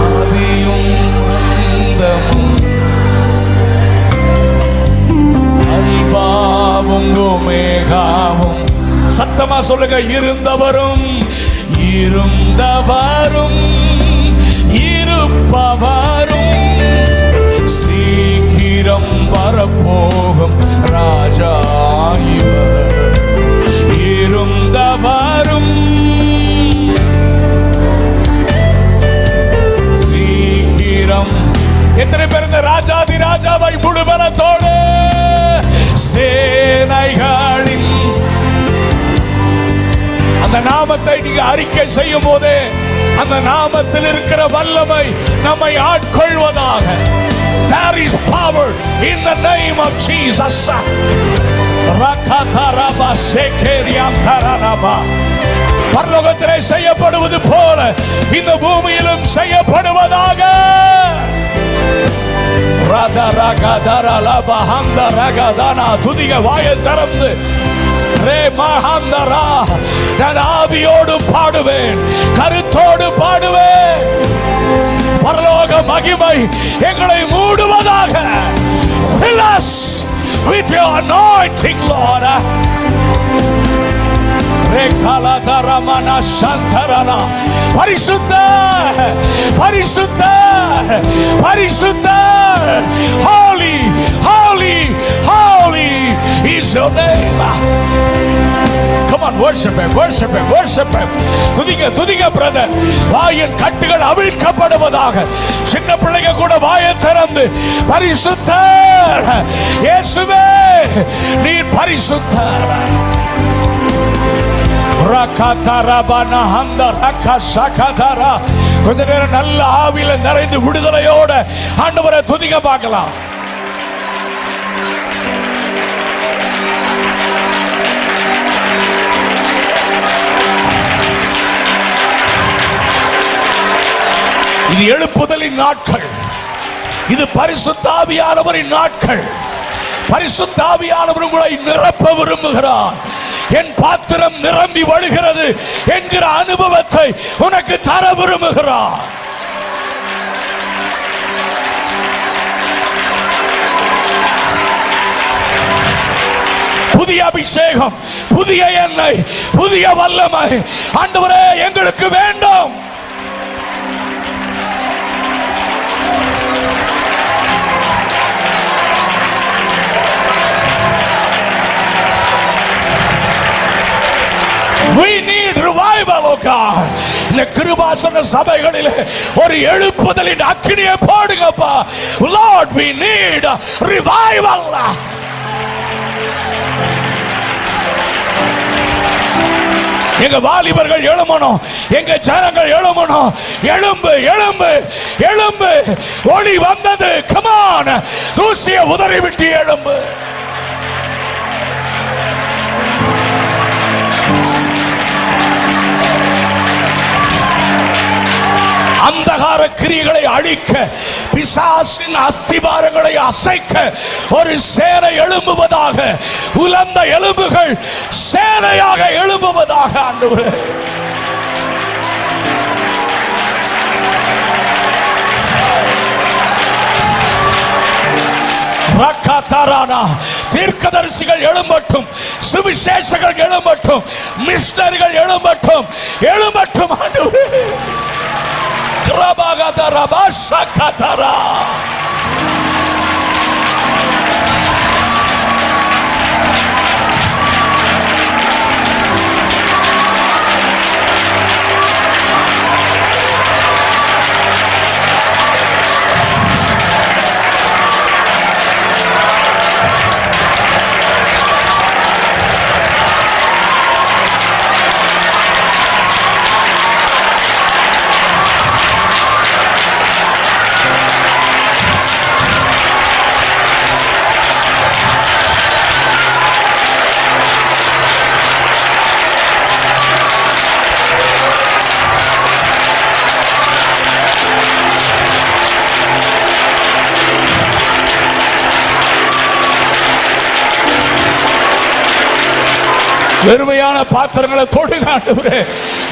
ஆதியும் அந்தமும் அல்பாவும் ஒமேகாவும். சத்தமா சொல்லுங்க. இருந்தவரும் இருந்தவரும் இருப்பவரும் சீக்கிரம் வரப்போகும் ராஜா இவர். இருந்தவரும் சீக்கிரம். எத்தனை பேர் இந்த ராஜாதி ராஜாவை முழு பலத்தோடு சேனைகளின் அந்த நாமத்தை நீங்க அறிக்கை செய்யும் போது அந்த நாமத்தில் இருக்கிற வல்லமை நம்மை ஆட்கொள்வதாக. There is power in the name of Jesus. ரகதரபா சேகேரியாந்தரபா. பரலோகத்திலே செய்யப்படுவது போல இந்த பூமியிலும் செய்யப்படுவதாக. துதிக வாயை திறந்து ஆவியோடு பாடுவேன், கருத்தோடு பாடுவேன். பரலோக மகிமை எங்களை மூடுவதாக. Fill us with your anointing, Lord. ரேகாலதரமன சந்தரன. பரிசுத்த பரிசுத்த பரிசுத்த. Holy holy holy is your name. Come on, worship him, worship him, worship him. துதிங்க துதிங்க பிரதர். வாயின் கட்டுகள் அவிழ்க்கப்படுவதாக. சின்ன பிள்ளைங்க கூட வாயை திறந்து பரிசுத்தர் இயேசுவே நீர் பரிசுத்தர். கொஞ்ச நேரம் நல்ல ஆவியில நிறைந்து விடுதலையோட ஆண்டவரை துதிக்க பார்க்கலாம். இது எழுப்புதலின் நாட்கள். இது பரிசுத்த ஆவியானவரின் நாட்கள். பரிசுத்த ஆவியானவர் உங்களை நிரப்ப விரும்புகிறார். என் பாத்திரம் நிரம்பி வழிகிறது என்கிற அனுபவத்தை உனக்கு தர விரும்புகிறார். புதிய அபிஷேகம், புதிய எண்ணெய், புதிய வல்லமை ஆண்டவரே எங்களுக்கு வேண்டும். We need revival, oh God. இந்த கிருபாசன சபைகளிலே ஒரு எழுப்புதலின் அக்கினியை போடுங்கப்பா. Lord, we need revival. எங்க வாலிபர்கள் எழுமணும், எங்க ஜனங்கள் எழுமணும். எழும்பு எழும்பு எழும்பு, ஒளி வந்தது. கமான், தூசியை உதறி விட்டு எழும்பு. அந்தகார கிரியைகளை அழிக்க, பிசாசின் அஸ்திபாரங்களை அசைக்க ஒரு சேனை எழும்புவதாக, உலர்ந்த எலும்புகள் சேனையாக எழும்புவதாக. ஆண்டவரே, தீர்க்கதரிசிகள் எழும்பட்டும், சுவிசேஷகர்கள் எழும்பட்டும், மிஷனரிகள் எழும்பட்டும், எழும்பட்டும். ஆண்டவரே, வெறுமையான பாத்திரங்களை தொடுங்க ஆண்டவரே,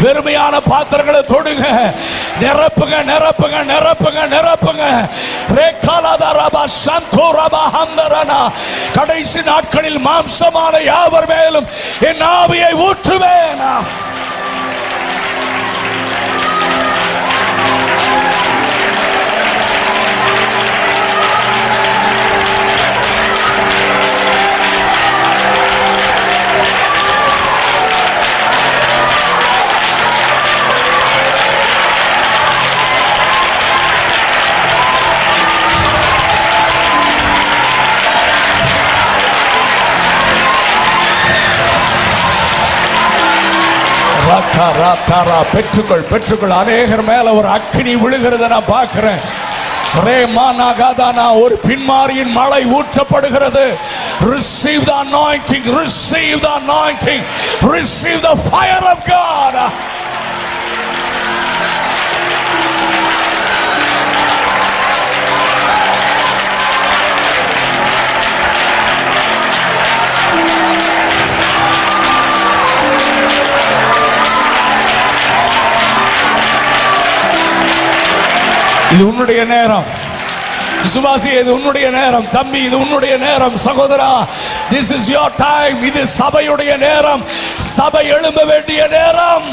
வெறுமையான பாத்திரங்களை தொடுங்க. நிரப்புங்க நிரப்புங்க நிரப்புங்க நிரப்புங்க. கடைசி நாட்களில் மாம்சமான யாவர் மேலும் என் ஆவியை ஊற்றுவேன். பெற்றுக்கொள் பெற்றுக்கொள். அநேகர் மேல ஒரு அக்கினி விழுகிறத நான் பார்க்கிறேன். ஒரு பின்மாரியின் மழை ஊற்றப்படுகிறது. Receive the anointing, receive the anointing, receive the fire of God. இது உன்னுடைய நேரம். விசுவாசி, இது உன்னுடைய நேரம். தம்பி, இது உன்னுடைய நேரம். சகோதரா, this is your time. இது சபையுடைய நேரம். சபை எழும்ப வேண்டிய நேரம்.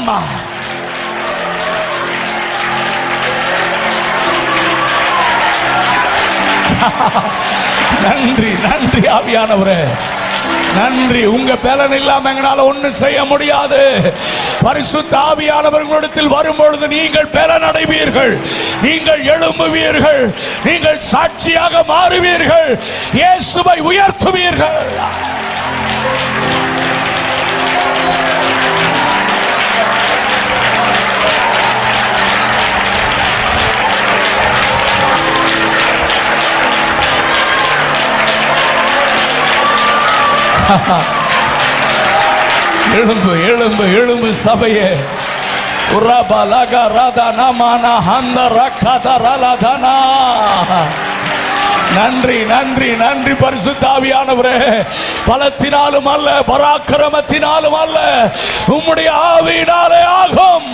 நன்றி நன்றி ஆவியானவரே, நன்றி. உங்க பலன் இல்லாம எங்களால ஒண்ணும் செய்ய முடியாது. பரிசுத்த ஆவியானவர்களிடத்தில் வரும்பொழுது நீங்கள் பலன் அடைவீர்கள், நீங்கள் எழும்புவீர்கள், நீங்கள் சாட்சியாக மாறுவீர்கள், இயேசுவை உயர்த்துவீர்கள். எழும்பு எழும்பு எழும்பு சபையே. நன்றி நன்றி நன்றி பரிசுத்த ஆவியானவரே. பலத்தினாலும் அல்ல, பராக்கிரமத்தினாலும் அல்ல, உம்முடைய ஆவியினாலே ஆகும்.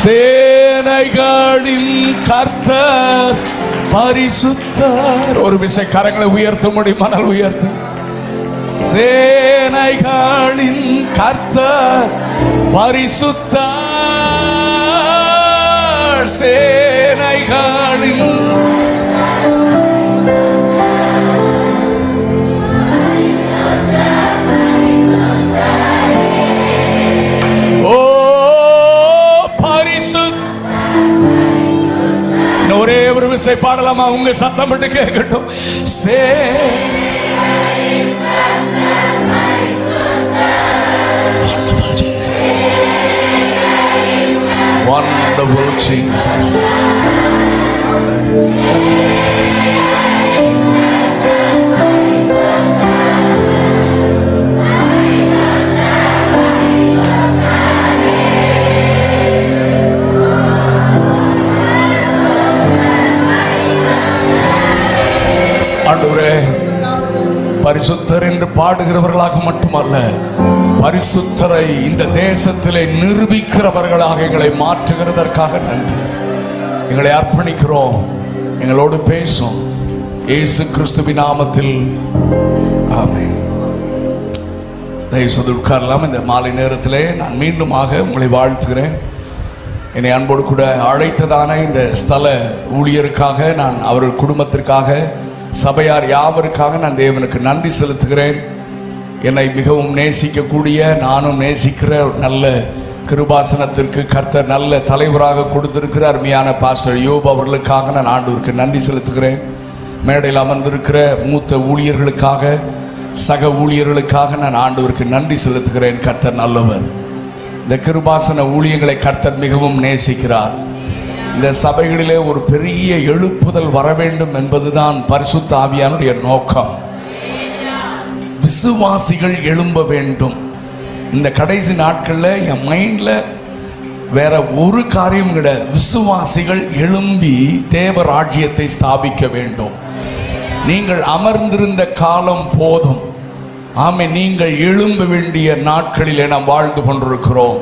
சேனைகளின் கர்த்தர் பரிசுத்தர். ஒரு விசை கரங்களை உயர்த்த முடியும், மணல் உயர்த்த. சேனைகளின் கர்த்தர் பரிசுத்தர். சேனைகளின் கோரஸை பாடலாமா? உங்க சத்தம் விட்டு கேட்கட்டும். Wonderful Jesus. ஆண்டவரே, பரிசுத்தர் என்று பாடுகிறவர்களாக மட்டுமல்ல, பரிசுத்தரை இந்த தேசத்திலே நிரூபிக்கிறவர்களாக எங்களை மாற்றுகிறதற்காக நன்றி. எங்களை அர்ப்பணிக்கிறோம். எங்களோடு பேசும் இயேசு கிறிஸ்துவின் நாமத்தில் ஆமென். தயவுசெய்து உட்காரலாம். இந்த மாலை நேரத்திலே நான் மீண்டுமாக உங்களை வாழ்த்துகிறேன். என்னை அன்போடு கூட அழைத்ததான இந்த ஸ்தல ஊழியருக்காக, நான் அவர்கள் குடும்பத்திற்காக, சபையார் யாவருக்காக நான் தேவனுக்கு நன்றி செலுத்துகிறேன். என்னை மிகவும் நேசிக்கக்கூடிய, நானும் நேசிக்கிற நல்ல கிருபாசனத்திற்கு கர்த்தர் நல்ல தலைவராக கொடுத்திருக்கிற அருமையான பாஸ்டர் யோப் அவர்களுக்காக நான் ஆண்டவருக்கு நன்றி செலுத்துகிறேன். மேடையில் அமர்ந்திருக்கிற மூத்த ஊழியர்களுக்காக, சக ஊழியர்களுக்காக நான் ஆண்டவருக்கு நன்றி செலுத்துகிறேன். கர்த்தர் நல்லவர். இந்த கிருபாசன ஊழியங்களை கர்த்தர் மிகவும் நேசிக்கிறார். இந்த சபைகளிலே ஒரு பெரிய எழுப்புதல் வர வேண்டும் என்பதுதான் பரிசுத்த ஆவியானுடைய நோக்கம். விசுவாசிகள் எழும்ப வேண்டும். இந்த கடைசி நாட்களில் என் மைண்ட்ல வேற ஒரு காரியம் கிடையாது. விசுவாசிகள் எழும்பி தேவ ராஜ்யத்தை ஸ்தாபிக்க வேண்டும். நீங்கள் அமர்ந்திருந்த காலம் போதும். ஆமே, நீங்கள் எழும்ப வேண்டிய நாட்களில் நாம் வாழ்ந்து கொண்டிருக்கிறோம்.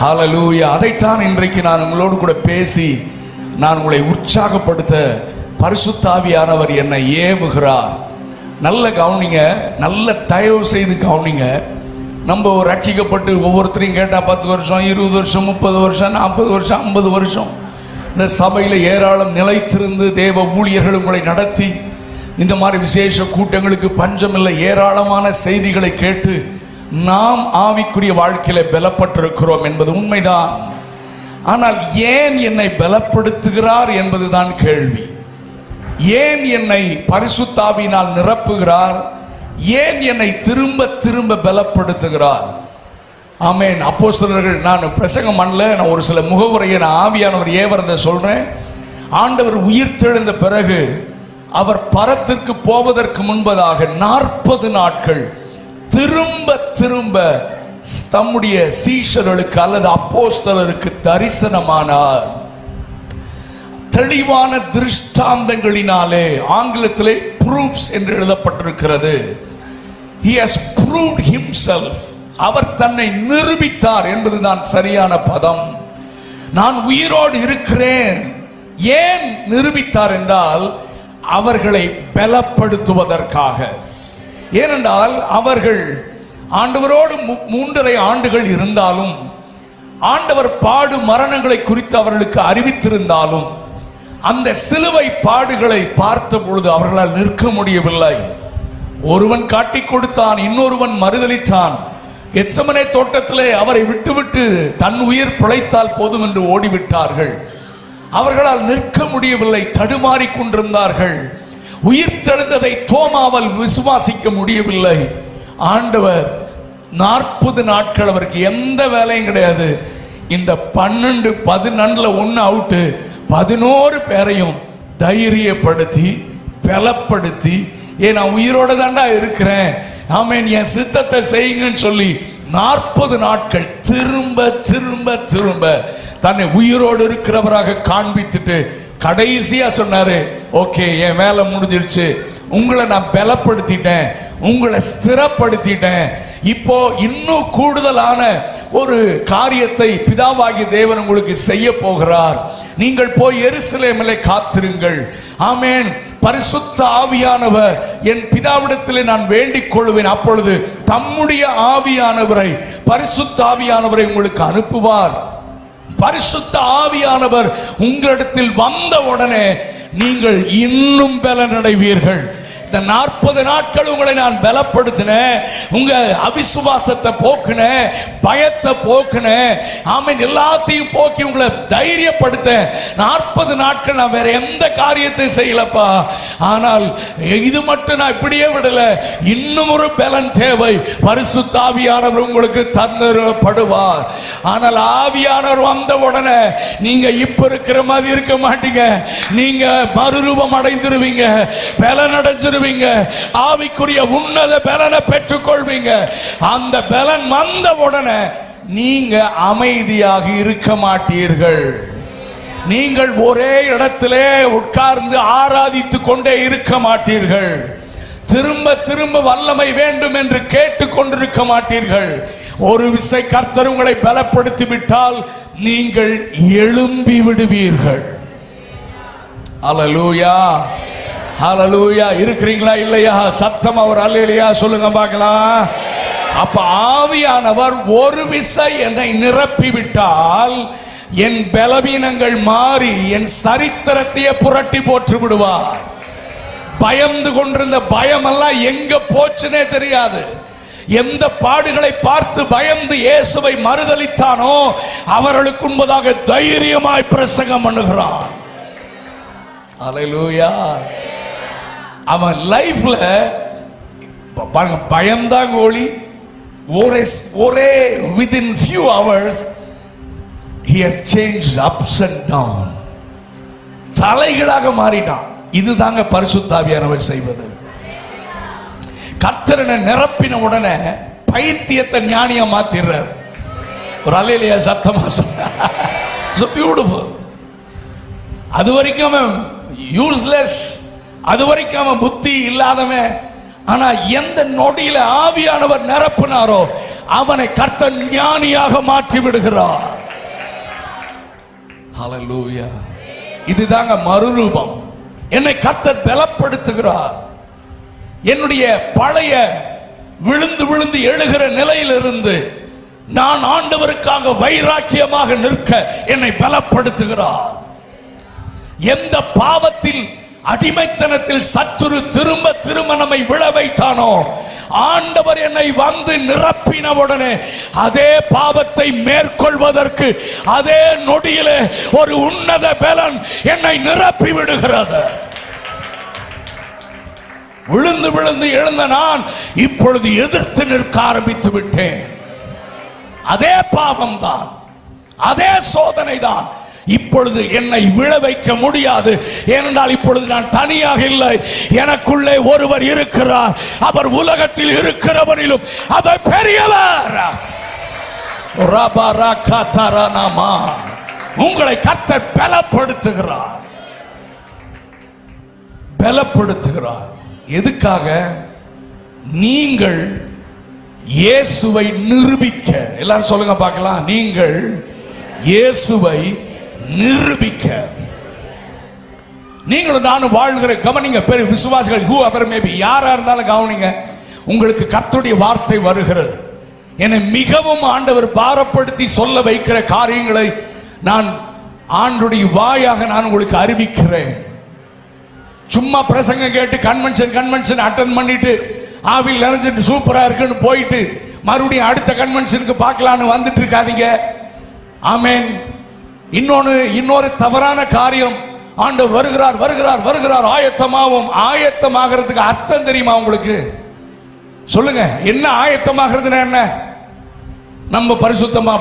ஹல்லேலூயா. அதைத்தான் இன்றைக்கு நான் உங்களோடு கூட பேசி நான் உங்களை உற்சாகப்படுத்த பரிசுத்த ஆவியானவர் என்னை ஏவுகிறார். நல்ல கவனிங்க, நல்ல தயவு செய்து கவனிங்க. நம்ம ரட்சிக்கப்பட்டு ஒவ்வொருத்தரையும் கேட்டால் 10 வருஷம், 20 வருஷம், 30 வருஷம், 40 வருஷம், 50 வருஷம் இந்த சபையில் ஏராளம் நிலைத்திருந்து தேவ ஊழியர்கள் உங்களை நடத்தி இந்த மாதிரி விசேஷ கூட்டங்களுக்கு பஞ்சமில்லை ஏராளமான செய்திகளை கேட்டு நாம் ஆவிக்குரிய வாழ்க்கையில பலப்பட்டிருக்கிறோம் என்பது உண்மைதான். ஆனால் ஏன் என்னை பலப்படுத்துகிறார் என்பதுதான் கேள்வி. ஏன் என்னை பரிசுத்த ஆவியினால் நிரப்புகிறார்? ஏன் என்னை திரும்ப திரும்ப பலப்படுத்துகிறார்? ஆமென். அப்போஸ்தலர்கள், நான் பிரசங்கம் பண்ணல, நான் ஒரு சில முகவுரையை நான் ஆவியானவர் ஏவறத சொல்றேன். ஆண்டவர் உயிர்த்தெழுந்த பிறகு அவர் பரத்திற்கு போவதற்கு முன்பதாக 40 நாட்கள் திரும்ப திரும்ப தம்முடைய சீஷர்களுக்கு அல்லது அப்போஸ்தலருக்கு தரிசனமானார். தெளிவான திருஷ்டாந்தங்களினாலே, ஆங்கிலத்திலே proofs என்று எழுதப்பட்டிருக்கிறது. He has proved himself. அவர் தன்னை நிரூபித்தார் என்பதுதான் சரியான பதம். நான் உயிரோடு இருக்கிறேன். ஏன் நிரூபித்தார் என்றால் அவர்களை பலப்படுத்துவதற்காக. ஏனென்றால் அவர்கள் ஆண்டவரோடு 3.5 ஆண்டுகள் இருந்தாலும், ஆண்டவர் பாடு மரணங்களை குறித்து அவர்களுக்கு அறிவித்திருந்தாலும், அந்த சிலுவை பாடுகளை பார்த்த பொழுது அவர்களால் நிற்க முடியவில்லை. ஒருவன் காட்டிக் கொடுத்தான், இன்னொருவன் மறுதலித்தான். கெத்செமனே தோட்டத்திலே அவரை விட்டுவிட்டு தன் உயிர் பிழைத்தால் போதும் என்று ஓடிவிட்டார்கள். அவர்களால் நிற்க முடியவில்லை, தடுமாறிக் கொண்டிருந்தார்கள். உயிர் தெழுந்ததை தோமாவால் விசுவாசிக்க முடியவில்லை. ஆண்டவர் 40 நாட்கள் அவருக்கு எந்த வேலையும் கிடையாது. இந்த 12 11 ஒன்று அவுட்டு 11 பேரையும் தைரியப்படுத்தி பலப்படுத்தி, நான் உயிரோட தாண்டா இருக்கிறேன், ஆமென், என் சித்தத்தை செய்யுங்கன்னு சொல்லி 40 நாட்கள் திரும்ப திரும்ப திரும்ப தன்னை உயிரோடு இருக்கிறவராக காண்பித்துட்டு கடைசியா சொன்னாரு, ஓகே, என் வேலை முடிஞ்சிருச்சு, உங்களை நான் பலப்படுத்திட்டேன், உங்களை ஸ்திரப்படுத்திட்டேன், இப்போ இன்னும் கூடுதலான ஒரு காரியத்தை பிதாவாகிய தேவன் உங்களுக்கு செய்ய போகிறார். நீங்கள் போய் எருசலேமிலே காத்திருங்கள். ஆமென். பரிசுத்த ஆவியானவர் என் பிதாவிடத்திலே நான் வேண்டிக் கொள்வேன், அப்பொழுது தம்முடைய ஆவியானவரை, பரிசுத்த ஆவியானவரை உங்களுக்கு அனுப்புவார். பரிசுத்த ஆவியானவர் உங்களிடத்தில் வந்த உடனே நீங்கள் இன்னும் பலனடைவீர்கள். இந்த 40 நாட்கள் உங்களை நான் பலப்படுத்தினேன், உங்க அவிசுவாசத்தை போக்குனேன், பயத்தை போக்குனேன், ஆமென், எல்லாத்தையும் போக்கி உங்களை தைரியப்படுத்த 40 நாட்கள் நான் வேற எந்த காரியத்தையும் செய்யலப்பா. ஆனால் இது மட்டும் நான் இப்படியே விடல, இன்னும் ஒரு பலன் தேவை. பரிசுத்த ஆவியானவர் உங்களுக்கு தந்தரப்படுவார். ஆனால் ஆவியானவர் வந்த உடனே நீங்க இப்ப இருக்கிற மாதிரி இருக்க மாட்டீங்க. நீங்க மறுரூபம் அடைந்துருவீங்க, பலன் அடைஞ்சிருவீங்க, ஆவிக்குரிய உன்னத பலனை பெற்றுக்கொள்வீங்க. அந்த பலன் வந்த உடனே நீங்க அமைதியாக இருக்க மாட்டீர்கள். நீங்கள் ஒரே இடத்திலே உட்கார்ந்து ஆராதித்துக் கொண்டே இருக்க மாட்டீர்கள். திரும்ப திரும்ப வல்லமை வேண்டும் என்று கேட்டுக் கொண்டிருக்க மாட்டீர்கள். ஒரு விசை கர்த்தர் உங்களை பலப்படுத்தி விட்டால் நீங்கள் எழும்பி விடுவீர்கள். ஹல்லேலூயா, ஹல்லேலூயா. இருக்கிறீங்களா இல்லையா? சத்தம் அவர் அல்லேலூயா சொல்லுங்க பார்க்கலாம். அப்ப ஆவியானவர் ஒரு விசை என்னை நிரப்பி விட்டால் என் பலவீனங்கள் மாறி என் சரித்திரத்தையே புரட்டி போட்டு விடுவார். பயந்து கொண்டிருந்த பயமெல்லாம் எங்க போச்சுனே தெரியாது. எந்த பாடுகளை பார்த்து பயந்து இயேசுவை மறுதலித்தானோ அவர்களுக்கு முன்பதாக தைரியமாய் பிரசங்கம் பண்ணுகிறான். ஹல்லேலூயா. அவன் லைஃப்ல பாருங்க, பயம்தான் கோழி. ஒரே within few hours he has changed ups and down. தலைகளாக மாறிட்டான். இதுதாங்க பரிசுத்த ஆவியானவர் செய்வது. கர்த்தரனை நிரப்பின உடனே பைத்தியத்தை ஞானியா மாத்திடுறார். ஒரு அல்லேலூயா சத்தமா சொல்லுங்க. so beautiful. அது வரைக்கும் அவன் யூஸ்லெஸ், அது வரைக்கும் அவன் புத்தி இல்லாதவன். ஆனா எந்த நொடியில ஆவியானவர் நிரப்பினாரோ அவனை கர்த்தர் ஞானியாக மாற்றி விடுகிறார். ஹல்லேலூயா. இதுதாங்க மறுரூபம். என்னை கர்த்தர் பலப்படுத்துகிறார். என்னுடைய பழைய விழுந்து விழுந்து எழுகிற நிலையிலிருந்து நான் ஆண்டவருக்காக வைராக்கியமாக நிற்க என்னை பலப்படுத்துகிறார். எந்த பாவத்தில் அடிமைத்தனத்தில் சத்துரு திரும்ப திரும்ப நம்மை விழ வைத்தானோ ஆண்டவர் என்னை வந்து நிரப்பின உடனே அதே பாவத்தை மேற்கொள்வதற்கு அதே நொடியிலே ஒரு உன்னத பலன் என்னை நிரப்பி விடுகிறது. விழுந்து விழுந்து எழுந்த நான் இப்பொழுது எதிர்த்து நிற்க ஆரம்பித்து விட்டேன். அதே பாவம் தான், அதே சோதனை தான் இப்பொழுது என்னை விழ வைக்க முடியாது. ஏனென்றால் இப்பொழுது நான் தனியாக இல்லை, எனக்குள்ளே ஒருவர் இருக்கிறார். அவர் உலகத்தில் இருக்கிறவனிலும் அவர் பெரியவர். உங்களை கர்த்தர் பலப்படுத்துகிறார், பலப்படுத்துகிறார். எதுக்காக? நீங்கள் இயேசுவை நிரூபிக்க. எல்லாரும் சொல்லுங்க பார்க்கலாம். நீங்கள் இயேசுவை நிரூபிக்க. நீங்களும் நானும் வாழ்கிற கவனிங்க, பெரிய விசுவாசிகள் who ever may be, யாரா இருந்தாலும் கவனிங்க. உங்களுக்கு கர்த்தருடைய வார்த்தை வருகிறது. என்னை மிகவும் ஆண்டவர் பாரப்படுத்தி சொல்ல வைக்கிற காரியங்களை நான் ஆண்டுடைய வாயாக நான் உங்களுக்கு அறிவிக்கிறேன். சும்மா பிரசங்கம் கேட்டு கன்வென்ஷன் அட்டெண்ட் பண்ணிட்டு ஆவில் நிறைஞ்சிட்டு சூப்பரா இருக்குன்னு போயிட்டு மறுபடியும் அடுத்த கன்வென்ஷனுக்கு பார்க்கலான்னு வந்துட்டு இருக்காதீங்க. ஆமென். இன்னொரு தவறான காரியம், ஆண்டவர் வருகிறார் வருகிறார் வருகிறார் ஆயத்தமாகிறதுக்கு அர்த்தம் தெரியுமா உங்களுக்கு? சொல்லுங்க, என்ன ஆயத்தமாகிறதுன்னா என்ன? நம்ம பரிசுத்தமா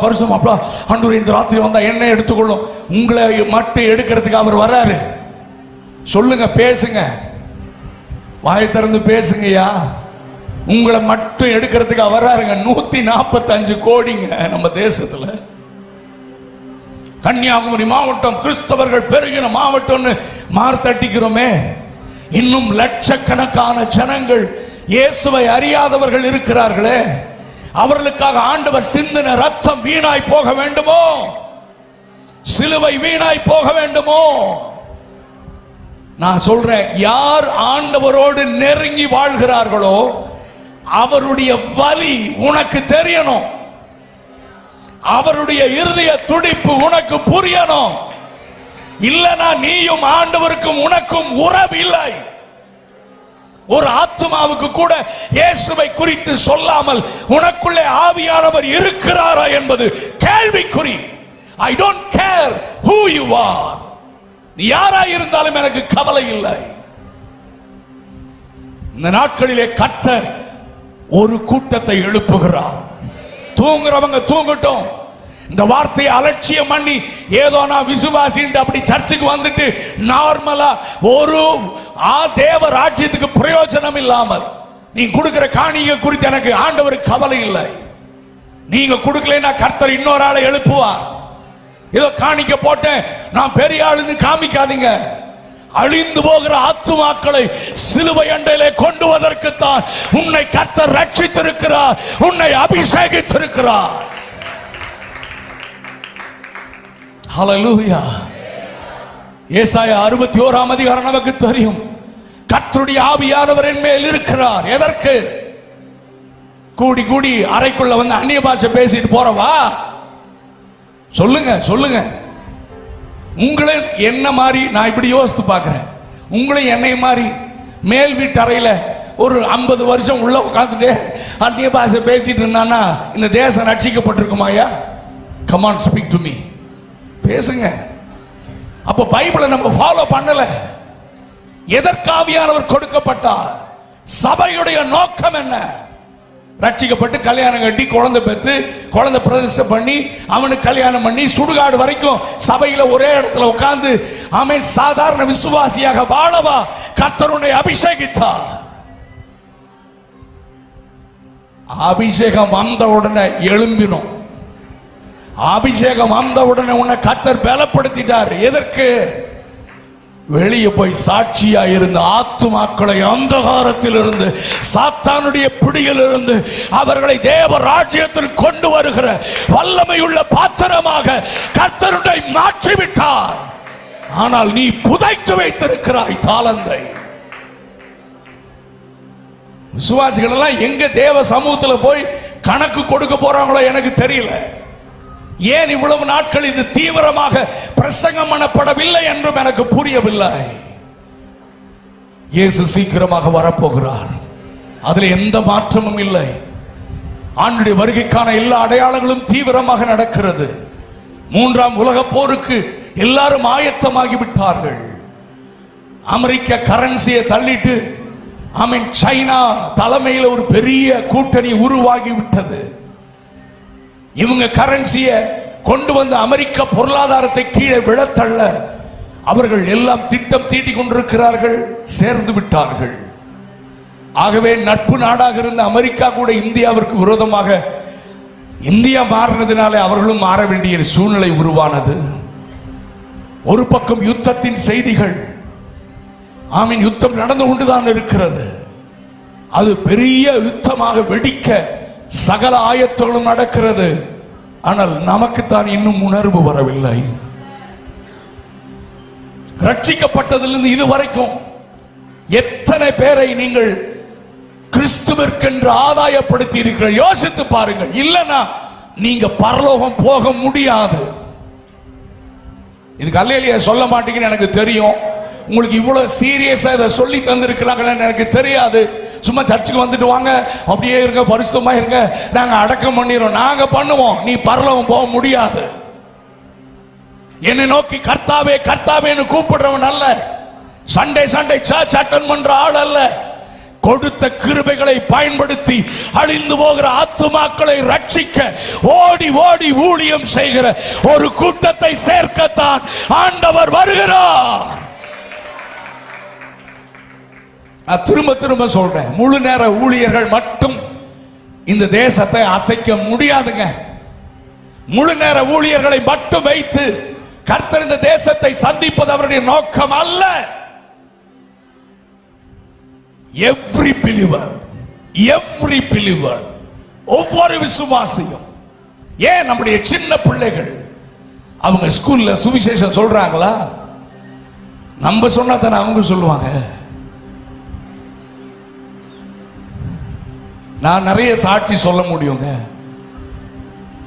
ஆண்டவர் இந்த ராத்திரி வந்தா என்ன எடுத்துக்கொள்ளும், உங்களை மட்டும் எடுக்கிறதுக்கு அவர் வராரு. சொல்லுங்க, பேசுங்க, வாய் திறந்து பேசுங்கய்யா. உங்களை மட்டும் எடுக்கிறதுக்கு வராருங்க. 145 கோடிங்க நம்ம தேசத்துல. கன்னியாகுமரி மாவட்டம் கிறிஸ்தவர்கள் பெருகின மாவட்டம்னு மார்த்தட்டிக்கிறோமே. இன்னும் லட்சக்கணக்கான ஜனங்கள் இயேசுவை அறியாதவர்கள் இருக்கிறார்களே. அவர்களுக்காக ஆண்டவர் சிந்தின ரத்தம் வீணாய் போக வேண்டுமோ? சிலுவை வீணாய் போக வேண்டுமோ? நான் சொல்றேன், யார் ஆண்டவரோடு நெருங்கி வாழ்கிறார்களோ அவருடைய வலி உனக்கு தெரியணும். அவருடைய இருதய துடிப்பு உனக்கு புரியணும். இல்லனா நீயும் ஆண்டவருக்கும் உனக்கும் உறவு இல்லை. ஒரு ஆத்துமாவுக்கு கூட இயேசுவை குறித்து சொல்லாமல் உனக்குள்ளே ஆவியானவர் இருக்கிறாரா என்பது கேள்விக்குறி. I don't care who you are. நீ யாரா இருந்தாலும் எனக்கு கவலை இல்லை. இந்த நாட்களிலே கர்த்தர் ஒரு கூட்டத்தை எழுப்புகிறார். தூங்குறவங்க தூங்கட்டும். இந்த வார்த்தையை அலட்சியம் பண்ணி ஏதோ நான் விசுவாசிட்டு அப்படி சர்ச்சுக்கு வந்துட்டு நார்மலா ஒரு தேவ ராஜ்யத்துக்கு பிரயோஜனம் இல்லாமல் நீ கொடுக்கிற காணிக்கை குறித்து எனக்கு ஆண்டவருக்கு கவலை இல்லை. நீங்க கொடுக்கலைன்னா கர்த்தர் இன்னொரு ஆளை எழுப்புவார். ஏதோ காணிக்க போட்டேன் நான் பெரிய ஆளுன்னு காமிக்காதீங்க. அழிந்து போகிற ஆத்துமாக்களை சிலுவை அண்டையிலே கொண்டு வருவதற்குத்தான் உன்னை கர்த்தர் ரட்சித்திருக்கிறார், உன்னை அபிஷேகித்திருக்கிறார். ஹல்லேலூயா. ஏசாயா 61ஆம் அதிகாரம் நமக்கு தெரியும். கர்த்தருடைய ஆவியானவர் என் மேல் இருக்கிறார். எதற்கு? கூடி கூடி அறைக்குள்ள வந்து அந்நிய பாஷை பேசிட்டு போறவா? சொல்லுங்க சொல்லுங்க. உங்களை என்ன மாதிரி நான் இப்படி யோசித்து பார்க்கிறேன். உங்களை என்னை மாதிரி மேல் வீட்டு அறையில ஒரு 50 வருஷம் உள்ள உட்காந்துட்டு அந்நிய பாஷை பேசிட்டு இருந்தானா இந்த தேசம் ரட்சிக்கப்பட்டிருக்குமாயா? Come on, speak to me. பேசுங்க. அப்ப பைபிளை நம்ம ஃபாலோ பண்ணல. எதற்காவியானவர் கொடுக்கப்பட்டார்? சபையுடைய நோக்கம் என்ன? ரட்சிக்கப்பட்டு கல்யாணம் கட்டி குழந்தை பெற்று குழந்தை பிரதிஷ்டை பண்ணி அவனுக்கு கல்யாணம் பண்ணி சுடுகாடு வரைக்கும் சபையில ஒரே இடத்துல உட்கார்ந்து அவன் சாதாரண விசுவாசியாக வாழவா கர்த்தருடைய அபிஷேகித்தார்? அபிஷேகம் வந்த உடனே எழும்பினோம். அபிஷேகம் வந்த உடனே உன்னை கர்த்தர் பலப்படுத்திட்டார். எதற்கு? வெளியே போய் சாட்சியா இருந்த ஆத்துமாக்களை அந்தகாரத்தில் இருந்து சாத்தானுடைய பிடியில் இருந்து அவர்களை தேவ ராஜ்யத்தில் கொண்டு வருகிற வல்லமையுள்ள பாத்திரமாக கர்த்தருடைய மாற்றிவிட்டார். ஆனால் நீ புதைத்து வைத்திருக்கிறாய் தாளந்தை. விசுவாசிகள் எல்லாம் எங்க தேவ சமூகத்தில் போய் கணக்கு கொடுக்க போறாங்களோ எனக்கு தெரியல. ஏன் இவ்வளவு நாட்கள் இது தீவிரமாக பிரசங்கம் பண்ணப்படவில்லை என்றும் எனக்கு புரியவில்லை. இயேசு சீக்கிரமாக வரப்போகிறார். அதில் எந்த மாற்றமும் இல்லை. ஆண்டுடைய வருகைக்கான எல்லா அடையாளங்களும் தீவிரமாக நடக்கிறது. 3ஆம் உலக போருக்கு எல்லாரும் ஆயத்தமாகி விட்டார்கள். அமெரிக்க கரன்சியை தள்ளிட்டு சைனா தலைமையில் ஒரு பெரிய கூட்டணி உருவாகி விட்டது. இவங்க கரன்சியை கொண்டு வந்து அமெரிக்க பொருளாதாரத்தை கீழே விழத்தள்ள அவர்கள் எல்லாம் திட்டம் தீட்டிக் கொண்டிருக்கிறார்கள். சேர்ந்து விட்டார்கள். ஆகவே நட்பு நாடாக இருந்த அமெரிக்கா கூட இந்தியாவிற்கு விரோதமாக இந்தியா மாறினதினாலே அவர்களும் மாற வேண்டிய சூழ்நிலை உருவானது. ஒரு பக்கம் யுத்தத்தின் செய்திகள். யுத்தம் நடந்து கொண்டுதான் இருக்கிறது. அது பெரிய யுத்தமாக வெடிக்க சகல ஆயத்தங்களும் நடக்கிறது. ஆனால் நமக்குத்தான் இன்னும் உணர்வு வரவில்லை. ரட்சிக்கப்பட்டதிலிருந்து இதுவரைக்கும் எத்தனை பேரை நீங்கள் கிறிஸ்துவிற்கென்று ஆதாயப்படுத்தி இருக்கிற யோசித்து பாருங்கள். இல்லைன்னா நீங்க பரலோகம் போக முடியாது. இதுக்கு அல்லேலூயா சொல்ல மாட்டீங்கன்னு எனக்கு தெரியும். உங்களுக்கு இவ்வளவு சீரியஸா இதை சொல்லி தந்திருக்கிறாங்கன்னு எனக்கு தெரியாது. சும்மா சர்ச்சுக்கு வந்துட்டு வாங்க, அப்படியே இருங்க, பரிசுத்தமா இருங்க, நாங்க அடக்கம் பண்ணிடுறோம். நாங்க பண்ணுவோம், நீ பரலோகம் போக முடியாது. என்னை நோக்கி கர்த்தாவே கர்த்தாவேன்னு கூப்பிடுறவன் அல்ல. சண்டே சண்டே சர்ச் அட்டெண்ட் பண்ற ஆள் அல்ல. கொடுத்த கிருபைகளை பயன்படுத்தி அழிந்து போகிற ஆத்துமாக்களை ரட்சிக்க ஓடி ஓடி ஊழியம் செய்கிற ஒரு கூட்டத்தை சேர்க்கத்தான் ஆண்டவர் வருகிறார். திரும்ப திரும்ப சொல்றேன், முழு நேர ஊழியர்கள் மட்டும் இந்த தேசத்தை அசைக்க முடியாதுங்க. முழு நேர ஊழியர்களை மட்டும் வைத்து கர்த்தர் இந்த தேசத்தை சந்திப்பது அவருடைய நோக்கம் அல்ல. எவ்ரி பிலீவர், ஒவ்வொரு விசுவாசியும். ஏன் நம்முடைய சின்ன பிள்ளைகள் அவங்க ஸ்கூல்ல சுவிசேஷம் சொல்றாங்களா? நம்ம சொன்னா தானே அவங்க சொல்லுவாங்க. நான் நிறைய சாட்சி சொல்ல முடியுங்க.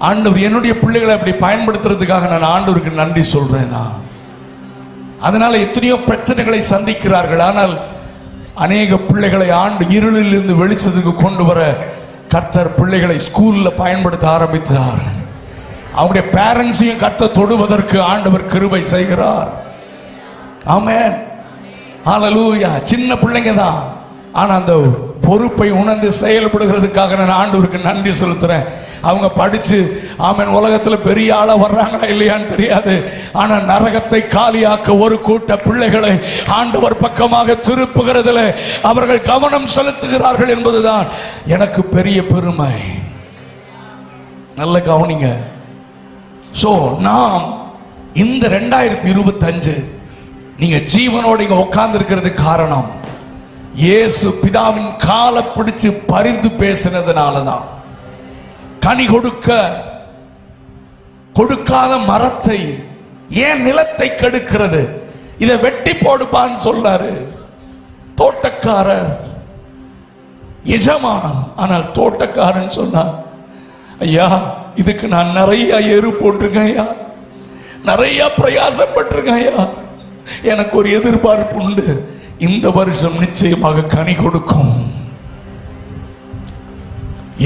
ஆண்டவர் என்னுடைய பிள்ளைகளை அப்படி பயன்படுத்துறதுக்காக நான் ஆண்டவருக்கு நன்றி சொல்றேன். அதனால எத்தனையோ பிரச்சனைகளை சந்திக்கிறார்கள். ஆனால் அநேக பிள்ளைகளை ஆண்டு இருளில் இருந்து வெளிச்சத்துக்கு கொண்டு வர கர்த்தர் பிள்ளைகளை ஸ்கூல்ல பயன்படுத்த ஆரம்பித்தார். அவங்களுடைய பேரண்ட்ஸையும் கர்த்தர் தொடுவதற்கு ஆண்டவர் கிருபை செய்கிறார். ஆமென், ஹல்லேலூயா. சின்ன பிள்ளைங்க தான், ஆனா அந்த பொறுப்பை உணர்ந்து செயல்படுகிறதுக்காக நான் ஆண்டவருக்கு நன்றி செலுத்துறேன். அவங்க படிச்சு ஆமென் உலகத்துல பெரிய ஆளா வர்றாங்களா இல்லையான்னு தெரியாது, ஆனா நரகத்தை காலியாக்க ஒரு கூட்ட பிள்ளைகளை ஆண்டவர் பக்கமாக திருப்புகிறதுல அவர்கள் கவனம் செலுத்துகிறார்கள் என்பதுதான் எனக்கு பெரிய பெருமை. நல்ல கவனிங்க. சோ நாம் இந்த 2025 நீங்க ஜீவனோட இங்க உட்கார்ந்து இருக்கிறதுக்கு காரணம் இயேசு பிதாவின் காலை பிடிச்சு பரிந்து பேசினதுனாலதான். கனி கொடுக்காத மரத்தை ஏன் நிலத்தை கெடுக்கிறது, இதை வெட்டி போடுப்பான்னு சொல்றாரு. தோட்டக்காரர் எஜமான், ஆனால் தோட்டக்காரன் சொன்னார், ஐயா இதுக்கு நான் நிறைய எரு போட்டிருக்கேன் ஐயா, நிறைய பிரயாசப்பட்டிருக்கேன் ஐயா, எனக்கு ஒரு எதிர்பார்ப்பு உண்டு, இந்த வருஷம் நிச்சயமாக கனி கொடுக்கும்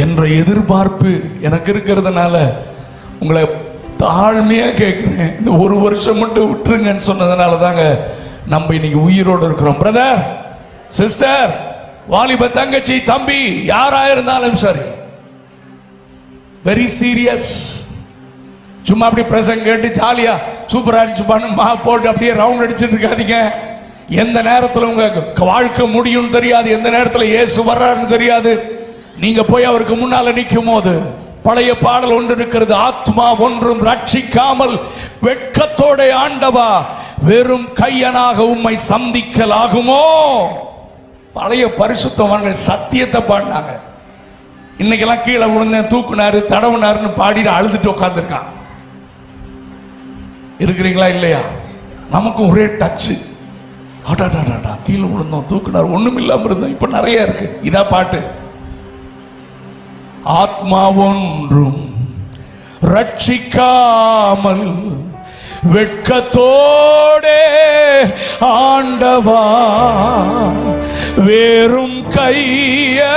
என்ற எதிர்பார்ப்பு எனக்கு இருக்கிறதுனால உங்களை தாழ்மையா கேட்கிறேன். இந்த ஒரு வருஷம் மட்டும் விட்டுருங்கன்னு சொன்னதுனால தாங்க நம்ம இன்னைக்கு உயிரோடு இருக்கிறோம். பிரதர், சிஸ்டர், வாலிப தங்கச்சி, தம்பி, யாரா இருந்தாலும் சரி, வெரி சீரியஸ். சும்மா அப்படி பிரசங்க கேட்டு ஜாலியா சூப்பரா இருந்துச்சுப்பான்னு போட்டு அப்படியே ரவுண்ட் அடிச்சுட்டு இருக்காதீங்க. எந்த நேரத்தில் உங்க வாழ்க்கை முடியும் தெரியாது, எந்த நேரத்தில் இயேசு வர்றாருன்னு தெரியாது. நீங்க போய் அவருக்கு முன்னால நிற்கும் போது பழைய பாடல் ஒன்று இருக்கிறது, ஆத்மா ஒன்றும் ரட்சிக்காமல் வெட்கத்தோட ஆண்டவா வெறும் கையனாக உம்மை சந்திக்கலாகுமோ. பழைய பரிசுத்தவான்கள் சத்தியத்தை பாடினாங்க. இன்னைக்கெல்லாம் கீழே விழுந்தேன், தூக்குனாரு, தடவுனாருன்னு பாடிட்டு அழுதுட்டு உட்காந்துருக்கான். இருக்கிறீங்களா இல்லையா? நமக்கு ஒரே டச்சு, அடாடாடா கீழே விழுந்தோம், தூக்குனார், ஒண்ணும் இல்லாம இருந்தோம், இப்ப நிறைய இருக்கு. இதா பாட்டு, ஆத்மா ஒன்றும் ரட்சிக்காமல் வெட்கத்தோடே ஆண்டவா வேறும் கையனாக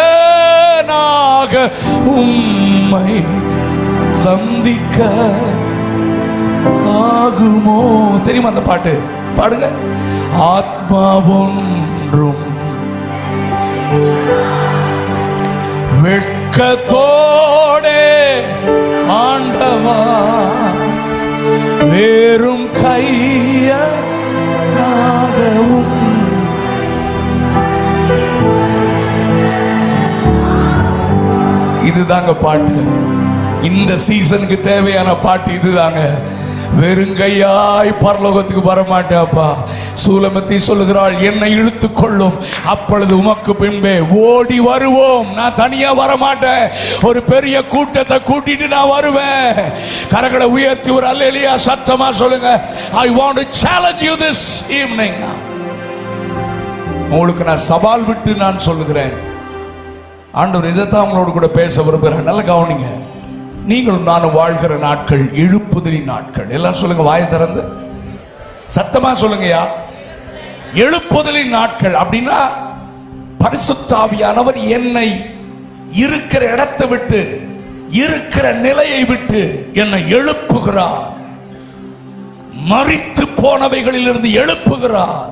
உம்மை சந்திக்க ஆகுமோ. தெரியுமா அந்த பாட்டு? பாடுங்க. ஆத்மா ஒன்றும் வெட்கத்தோடே ஆண்டவா வேறும் கையனாகவும். இதுதாங்க பாட்டு. இந்த சீசனுக்கு தேவையான பாட்டு இதுதாங்க. வெறுங்கையாய் பரலோகத்துக்கு வரமாட்டாப்பா. சூலமத்தி சொல்லுகிறாள், என்னை இழுத்துக் கொள்ளும், அப்பொழுது உமக்கு பின்பே ஓடி வருவோம். நான் தனியா வரமாட்டேன், ஒரு பெரிய கூட்டத்தை கூட்டிட்டு நான் வருவேன். கரங்களை உயர்த்தி ஒரு அல்லேலூயா சத்தமா சொல்லுங்க. I want to challenge you this evening. உங்களுக்கு நான் சவால் விட்டு நான் சொல்லுகிறேன். ஆண்டவர் இதைத்தான் உங்களோடு கூட பேச விரும்புகிறேன். நல்ல கவனிங்க. நீங்களும் நானும் வாழ்கிற நாட்கள் எழுப்புதலின் நாட்கள். எல்லாம் சொல்லுங்க, வாயை திறந்து சத்தமா சொல்லுங்கயா. எழுப்புதலின் நாட்கள் அப்படின்னா பரிசுத்த ஆவியானவர் என்னை இருக்கிற இடத்தை விட்டு, இருக்கிற நிலையை விட்டு என்னை எழுப்புகிறார். மரித்து போனவைகளில் இருந்து எழுப்புகிறார்.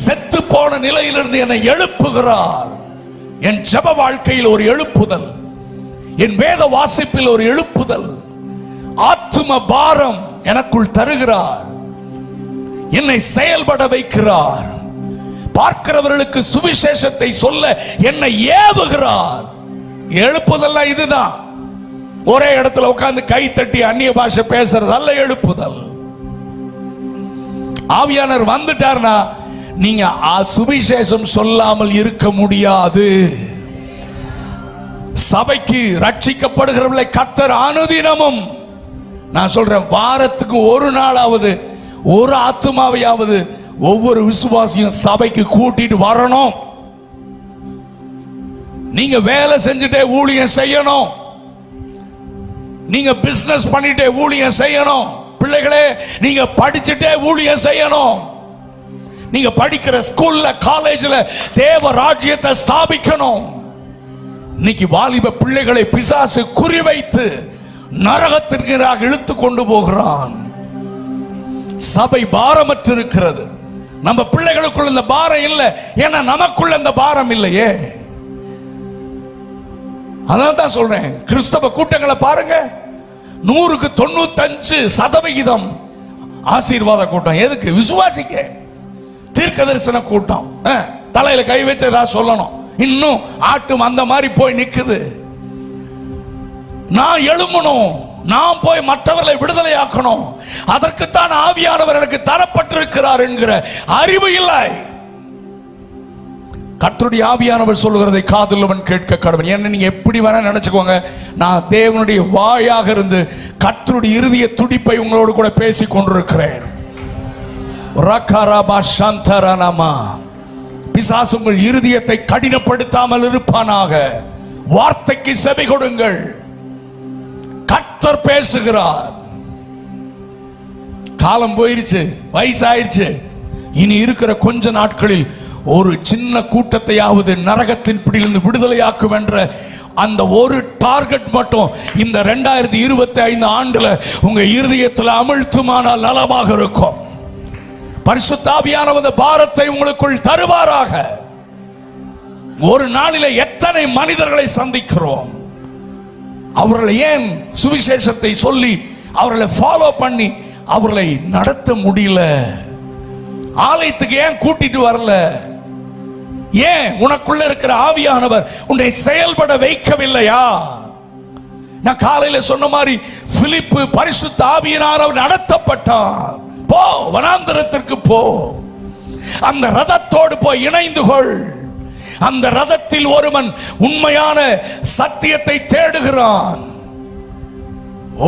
செத்து போன நிலையிலிருந்து என்னை எழுப்புகிறார். என் ஜெப வாழ்க்கையில் ஒரு எழுப்புதல், என் வேத வாசிப்பில் ஒரு எழுப்புதல், ஆத்தும பாரம் எனக்குள் தருகிறார். என்னை செயல்பட வைக்கிறார். பார்க்கிறவர்களுக்கு சுவிசேஷத்தை சொல்ல என்னை ஏவுகிறார். எழுப்புதல் இதுதான். ஒரே இடத்துல உட்கார்ந்து கை தட்டி அந்நிய பாஷை பேசுறது அல்ல எழுப்புதல். ஆவியானவர் வந்துட்டார்னா நீங்க சுவிசேஷம் சொல்லாமல் இருக்க முடியாது. சபைக்கு ரட்சிக்கப்படுகிறவர்களை கர்த்தர் அனுதினமும், நான் சொல்றேன், வாரத்துக்கு ஒரு நாளாவது ஒரு ஆத்துமாவையாவது ஒவ்வொரு விசுவாசியும் சபைக்கு கூட்டிட்டு வரணும். நீங்க வேலை செஞ்சுட்டே ஊழியம் செய்யணும். நீங்க பிசினஸ் பண்ணிட்டே ஊழியம் செய்யணும். பிள்ளைகளே, நீங்க படிச்சுட்டே ஊழியம் செய்யணும். நீங்க படிக்கிற ஸ்கூல்ல காலேஜ்ல தேவ ராஜ்யத்தை ஸ்தாபிக்கணும். இன்னைக்கு வாலிப பிள்ளைகளை பிசாசு குறிவைத்து நரகத்திற்கு இழுத்து கொண்டு போகிறான். சபை பாரமற்று இருக்கிறது. நம்ம பிள்ளைகளுக்குள்ள இந்த பாரம் இல்லை, ஏன்னா நமக்குள்ள இந்த பாரம் இல்லையே. அதனால தான் சொல்றேன், கிறிஸ்தவ கூட்டங்களை பாருங்க, 100க்கு 95% ஆசீர்வாத கூட்டம். எதுக்கு? விசுவாசிக்க. தீர்க்க தரிசன கூட்டம். தலையில கை வச்சு ஏதாவது சொல்லணும், இன்னும் ஆட்டும் அந்த மாதிரி போய் நிக்குது. நான் எழும்பணும், நான் போய் மற்றவர்களை விடுதலை ஆக்கணும், அதற்குத்தான் ஆவியானவர் எனக்கு தரப்பட்டிருக்கிறார் என்கிற அறிவு இல்லை. கர்த்தருடைய ஆவியானவர் சொல்லுகிறதை காதுள்ளவன் கேட்க கடவன். என்ன நீங்க எப்படி வேணா நினைச்சுக்கோங்க, நான் தேவனுடைய வாயாக இருந்து கர்த்தருடைய இருதய துடிப்பை உங்களோடு கூட பேசிக் கொண்டிருக்கிறேன். பிசாசு உங்கள் இருதயத்தை கடினப்படுத்தாமல் இருப்பானாக. வார்த்தைக்கு செவி கொடுங்கள். கர்த்தர் பேசுகிறார். காலம் போயிருச்சு, வயசாயிருச்சு. இனி இருக்கிற கொஞ்ச நாட்களில் ஒரு சின்ன கூட்டத்தையாவது நரகத்தின் பிடியிலிருந்து விடுதலையாக்கும் என்ற அந்த ஒரு டார்கெட் மட்டும் இந்த 2025 ஆண்டுல உங்க இருதயத்தில் அமிழ்த்துமானால் நலமாக இருக்கும். பரிசுத்த ஆவியானவர் பாரத்தை உங்களுக்குள் தருவாராக. ஒரு நாளில எத்தனை மனிதர்களை சந்திக்கிறோம், அவர்களை ஏன் சுவிசேஷத்தை சொல்லி அவர்களை ஃபாலோ பண்ணி அவர்களை நடத்த முடியல? ஆலயத்துக்கு ஏன் கூட்டிட்டு வரல? ஏன் உனக்குள்ள இருக்கிற ஆவியானவர் உன்னை செயல்பட வைக்கவில்லையா? நான் காலையில சொன்ன மாதிரி பிலிப்பு பரிசுத்த ஆவியினால் அவர் நடத்தப்பட்டான். போ, வனாந்தரத்திற்கு போ, அந்த ரதத்தோடு போய் இணைந்து கொள். அந்த ரதத்தில் ஒருவன் உண்மையான சத்தியத்தை தேடுகிறான்.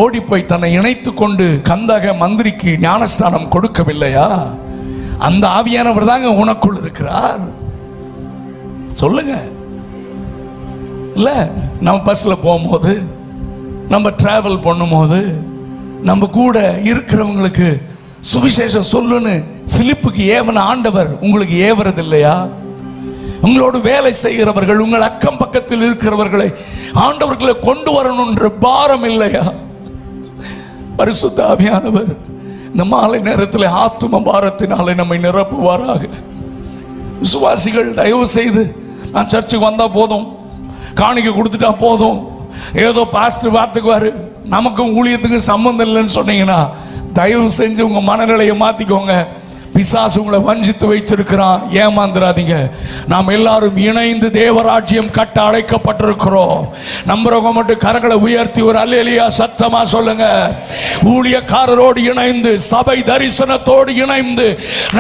ஓடி போய் தன்னை இணைத்துக் கொண்டு கந்தக மந்திரிக்கு ஞானஸ்தானம் கொடுக்கவில்லையா? அந்த ஆவியானவர் தாங்க உனக்குள் இருக்கிறார். சொல்லுங்க. இல்ல, நம்ம பஸ்ல போகும்போது, நம்ம டிராவல் பண்ணும்போது, நம்ம கூட இருக்கிறவங்களுக்கு சுவிசேஷம் சொல்லுன்னு பிலிப்புக்கு ஏவன ஆண்டவர் உங்களுக்கு ஏவறது இல்லையா? உங்களோடு வேலை செய்கிறவர்கள், உங்கள் அக்கம் பக்கத்தில் இருக்கிறவர்களை ஆண்டவர்களை கொண்டு வரணும்ன்ற பாரம் இல்லையா? பரிசுத்த ஆவியானவர் இந்த மாலை நேரத்தில் ஆத்தும பாரத்தினாலே நம்மை நிரப்புவாராக. விசுவாசிகள் தயவு செய்து, நான் சர்ச்சுக்கு வந்தா போதும், காணிக்கை கொடுத்துட்டா போதும், ஏதோ பாஸ்டர் பார்த்துக்குவாரு, நமக்கும் ஊழியத்துக்கும் சம்பந்தம் இல்லைன்னு சொன்னீங்கன்னா தயவு செஞ்சு உங்க மனநிலையை மாத்திக்கோங்க. பிசாசு உங்களை வஞ்சித்து வைச்சிருக்கிறான். ஏமாந்துடாதீங்க. நாம் எல்லாரும் இணைந்து தேவராஜ்யம் கட்ட அழைக்கப்பட்டிருக்கிறோம். நம்புறவங்க மட்டும் கரங்களை உயர்த்தி ஒரு அல்லேலூயா சத்தமா சொல்லுங்க. ஊழியக்காரரோடு இணைந்து, சபை தரிசனத்தோடு இணைந்து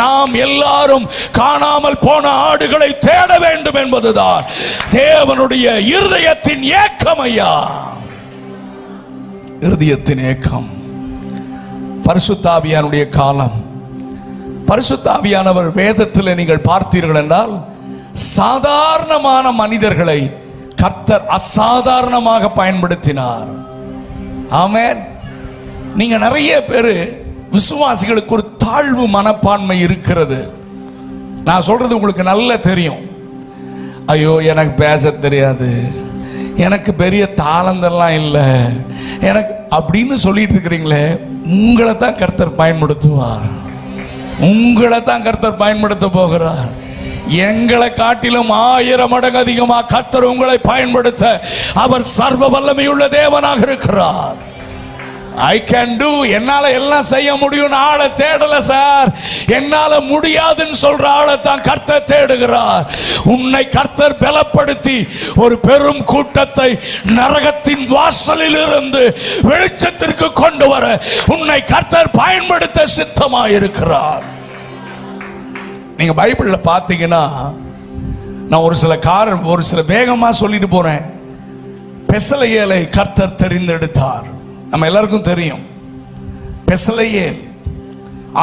நாம் எல்லாரும் காணாமல் போன ஆடுகளை தேட வேண்டும் என்பதுதான் தேவனுடைய இருதயத்தின் ஏக்கம். ஐயா, இருதயத்தின் ஏக்கம். பரிசுத்த ஆவியானுடைய காலம். பரிசுத்த ஆவியானவர் வேதத்தில் நீங்கள் பார்த்தீர்கள் என்றால் சாதாரணமான மனிதர்களை கர்த்தர் அசாதாரணமாக பயன்படுத்தினார். ஆமென். நீங்க நிறைய பேர் விசுவாசிகளுக்கு ஒரு தாழ்வு மனப்பான்மை இருக்கிறது. நான் சொல்றது உங்களுக்கு நல்லா தெரியும். ஐயோ, எனக்கு பேச தெரியாது, எனக்கு பெரிய தாளந்தெல்லாம் இல்லை, எனக்கு அப்படின்னு சொல்லிட்டு இருக்கிறீங்களே, உங்களை தான் கர்த்தர் பயன்படுத்துவார். உங்களை தான் கர்த்தர் பயன்படுத்த போகிறார். எங்களை காட்டிலும் 1000 மடங்கு அதிகமாக கர்த்தர் உங்களை பயன்படுத்த அவர் சர்வ வல்லமையுள்ள தேவனாக இருக்கிறார். I can do, என்னால எல்லாம் செய்ய முடியும் ஆளை தேடல சார். என்னால முடியாதுன்னு சொல்ற ஆளை தான் கர்த்தர் தேடுகிறார். உன்னை கர்த்தர் பலப்படுத்தி ஒரு பெரும் கூட்டத்தை நரகத்தின் வாசலில் இருந்து வெளிச்சத்திற்கு கொண்டு வர உன்னை கர்த்தர் பயன்படுத்த சித்தமாக இருக்கிறார். நீங்க பைபிள்ல பாத்தீங்கன்னா, நான் ஒரு சில வேகமா சொல்லிட்டு போறேன். பெசலெயேலை கர்த்தர் தெரிந்தெடுத்தார். நம்ம எல்லாருக்கும் தெரியும். பெசலெயேல்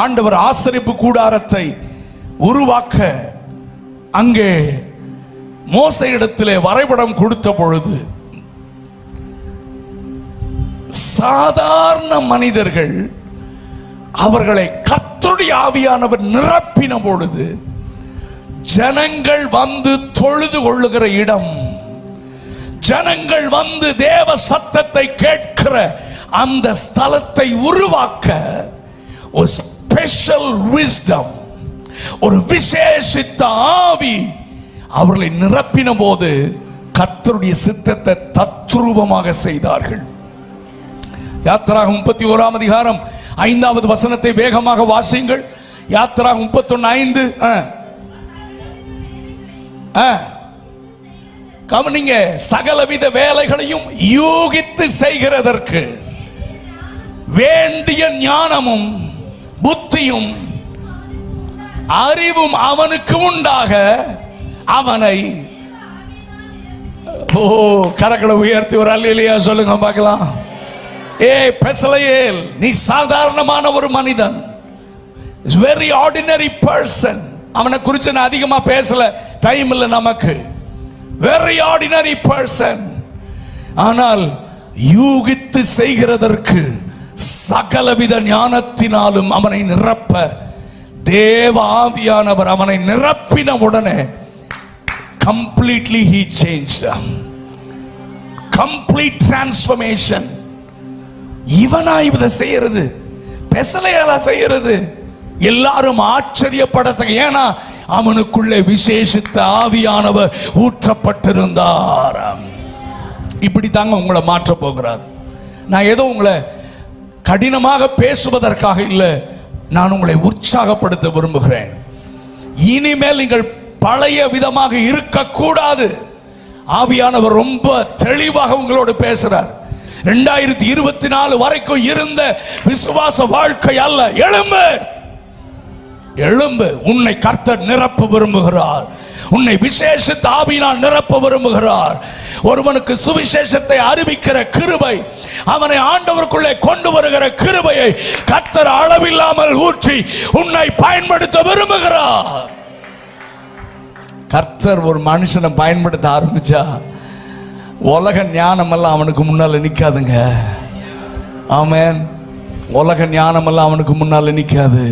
ஆண்டவர் ஆசரிப்பு கூடாரத்தை உருவாக்க அங்கே மோசேயிடத்திலே வரைபடம் கொடுத்த பொழுது சாதாரண மனிதர்கள் அவர்களை கர்த்தருடைய கர்த்தருடைய ஆவியானவர் நிரப்பின பொழுது ஜனங்கள் வந்து தொழுது கொள்ளுகிற இடம், ஜனங்கள் வந்து தேவ சத்தத்தை கேட்கிற அந்த ஸ்தலத்தை உருவாக்க ஒரு ஸ்பெஷல் விஸ்டம், ஒரு விசேஷித்த ஆவி அவர்களை நிரப்பின போது கர்த்தருடைய சித்தத்தை தத்ரூபமாக செய்தார்கள். யாத்திராகமம் 31ஆம் அதிகாரம் 5வது வசனத்தை வேகமாக வாசியுங்கள். யாத்திராகமம் 31:5. கவனிங்க. சகலவித வேலைகளையும் யூகித்து செய்கிறதற்கு வேண்டிய ஞானமும் புத்தியும் அறிவும் அவனுக்கு உண்டாக அவனை, கரங்களை உயர்த்தி ஒரு அல்லேலூயா சொல்லுங்க பார்க்கலாம். பெசலெயேல், நீ சாதாரணமான ஒரு மனிதன், வெரி ஆர்டினரி பர்சன். அவனை குறித்து நான் அதிகமா பேசல, டைம் இல்லை நமக்கு. Very ordinary person. ஆனால் யூகித்து செய்கிறதற்கு சகலவித ஞானத்தினாலும் அவனை நிரப்ப தேவ ஆவியானவர் அவனை நிரப்பின உடனே completely he changed. Complete transformation. இவனா இவனை செய்யறது, பெசலெயேலா செய்யறது, எல்லாரும் ஆச்சரியப்படத்தக்க. ஏன்னா அவனுக்குள்ளே விசேஷித்த ஆவியானவர் ஊற்றப்பட்டிருந்தார். இப்படி தாங்க உங்களை மாற்ற போகிறார். நான் ஏதோ உங்களை கடினமாக பேசுவதற்காக இல்லை, நான் உங்களை உற்சாகப்படுத்த விரும்புகிறேன். இனிமேல் நீங்கள் பழைய விதமாக இருக்கக்கூடாது. ஆவியானவர் ரொம்ப தெளிவாக உங்களோடு பேசுறார். 2024 வரைக்கும் இருந்த விசுவாச வாழ்க்கை அல்ல. எழும்பு, எழும்பு. உன்னை கர்த்தர் நிரப்ப விரும்புகிறார். உன்னை விசேஷித்த ஆவியினால் நிரப்ப விரும்புகிறார். ஒருவனுக்கு சுவிசேஷத்தை அறிவிக்கிற கிருபை, அவனை ஆண்டவருக்குள்ளே கொண்டு வருகிற கிருபையை கர்த்தர் அளவில்லாமல் ஊற்றி உன்னை பயன்படுத்த விரும்புகிறார். கர்த்தர் ஒரு மனுஷனை பயன்படுத்த ஆரம்பிச்சா உலக ஞானம் எல்லாம் அவனுக்கு முன்னால நிக்காதுங்க. ஆமென். உலக ஞானம் எல்லாம் அவனுக்கு முன்னால நிக்காது.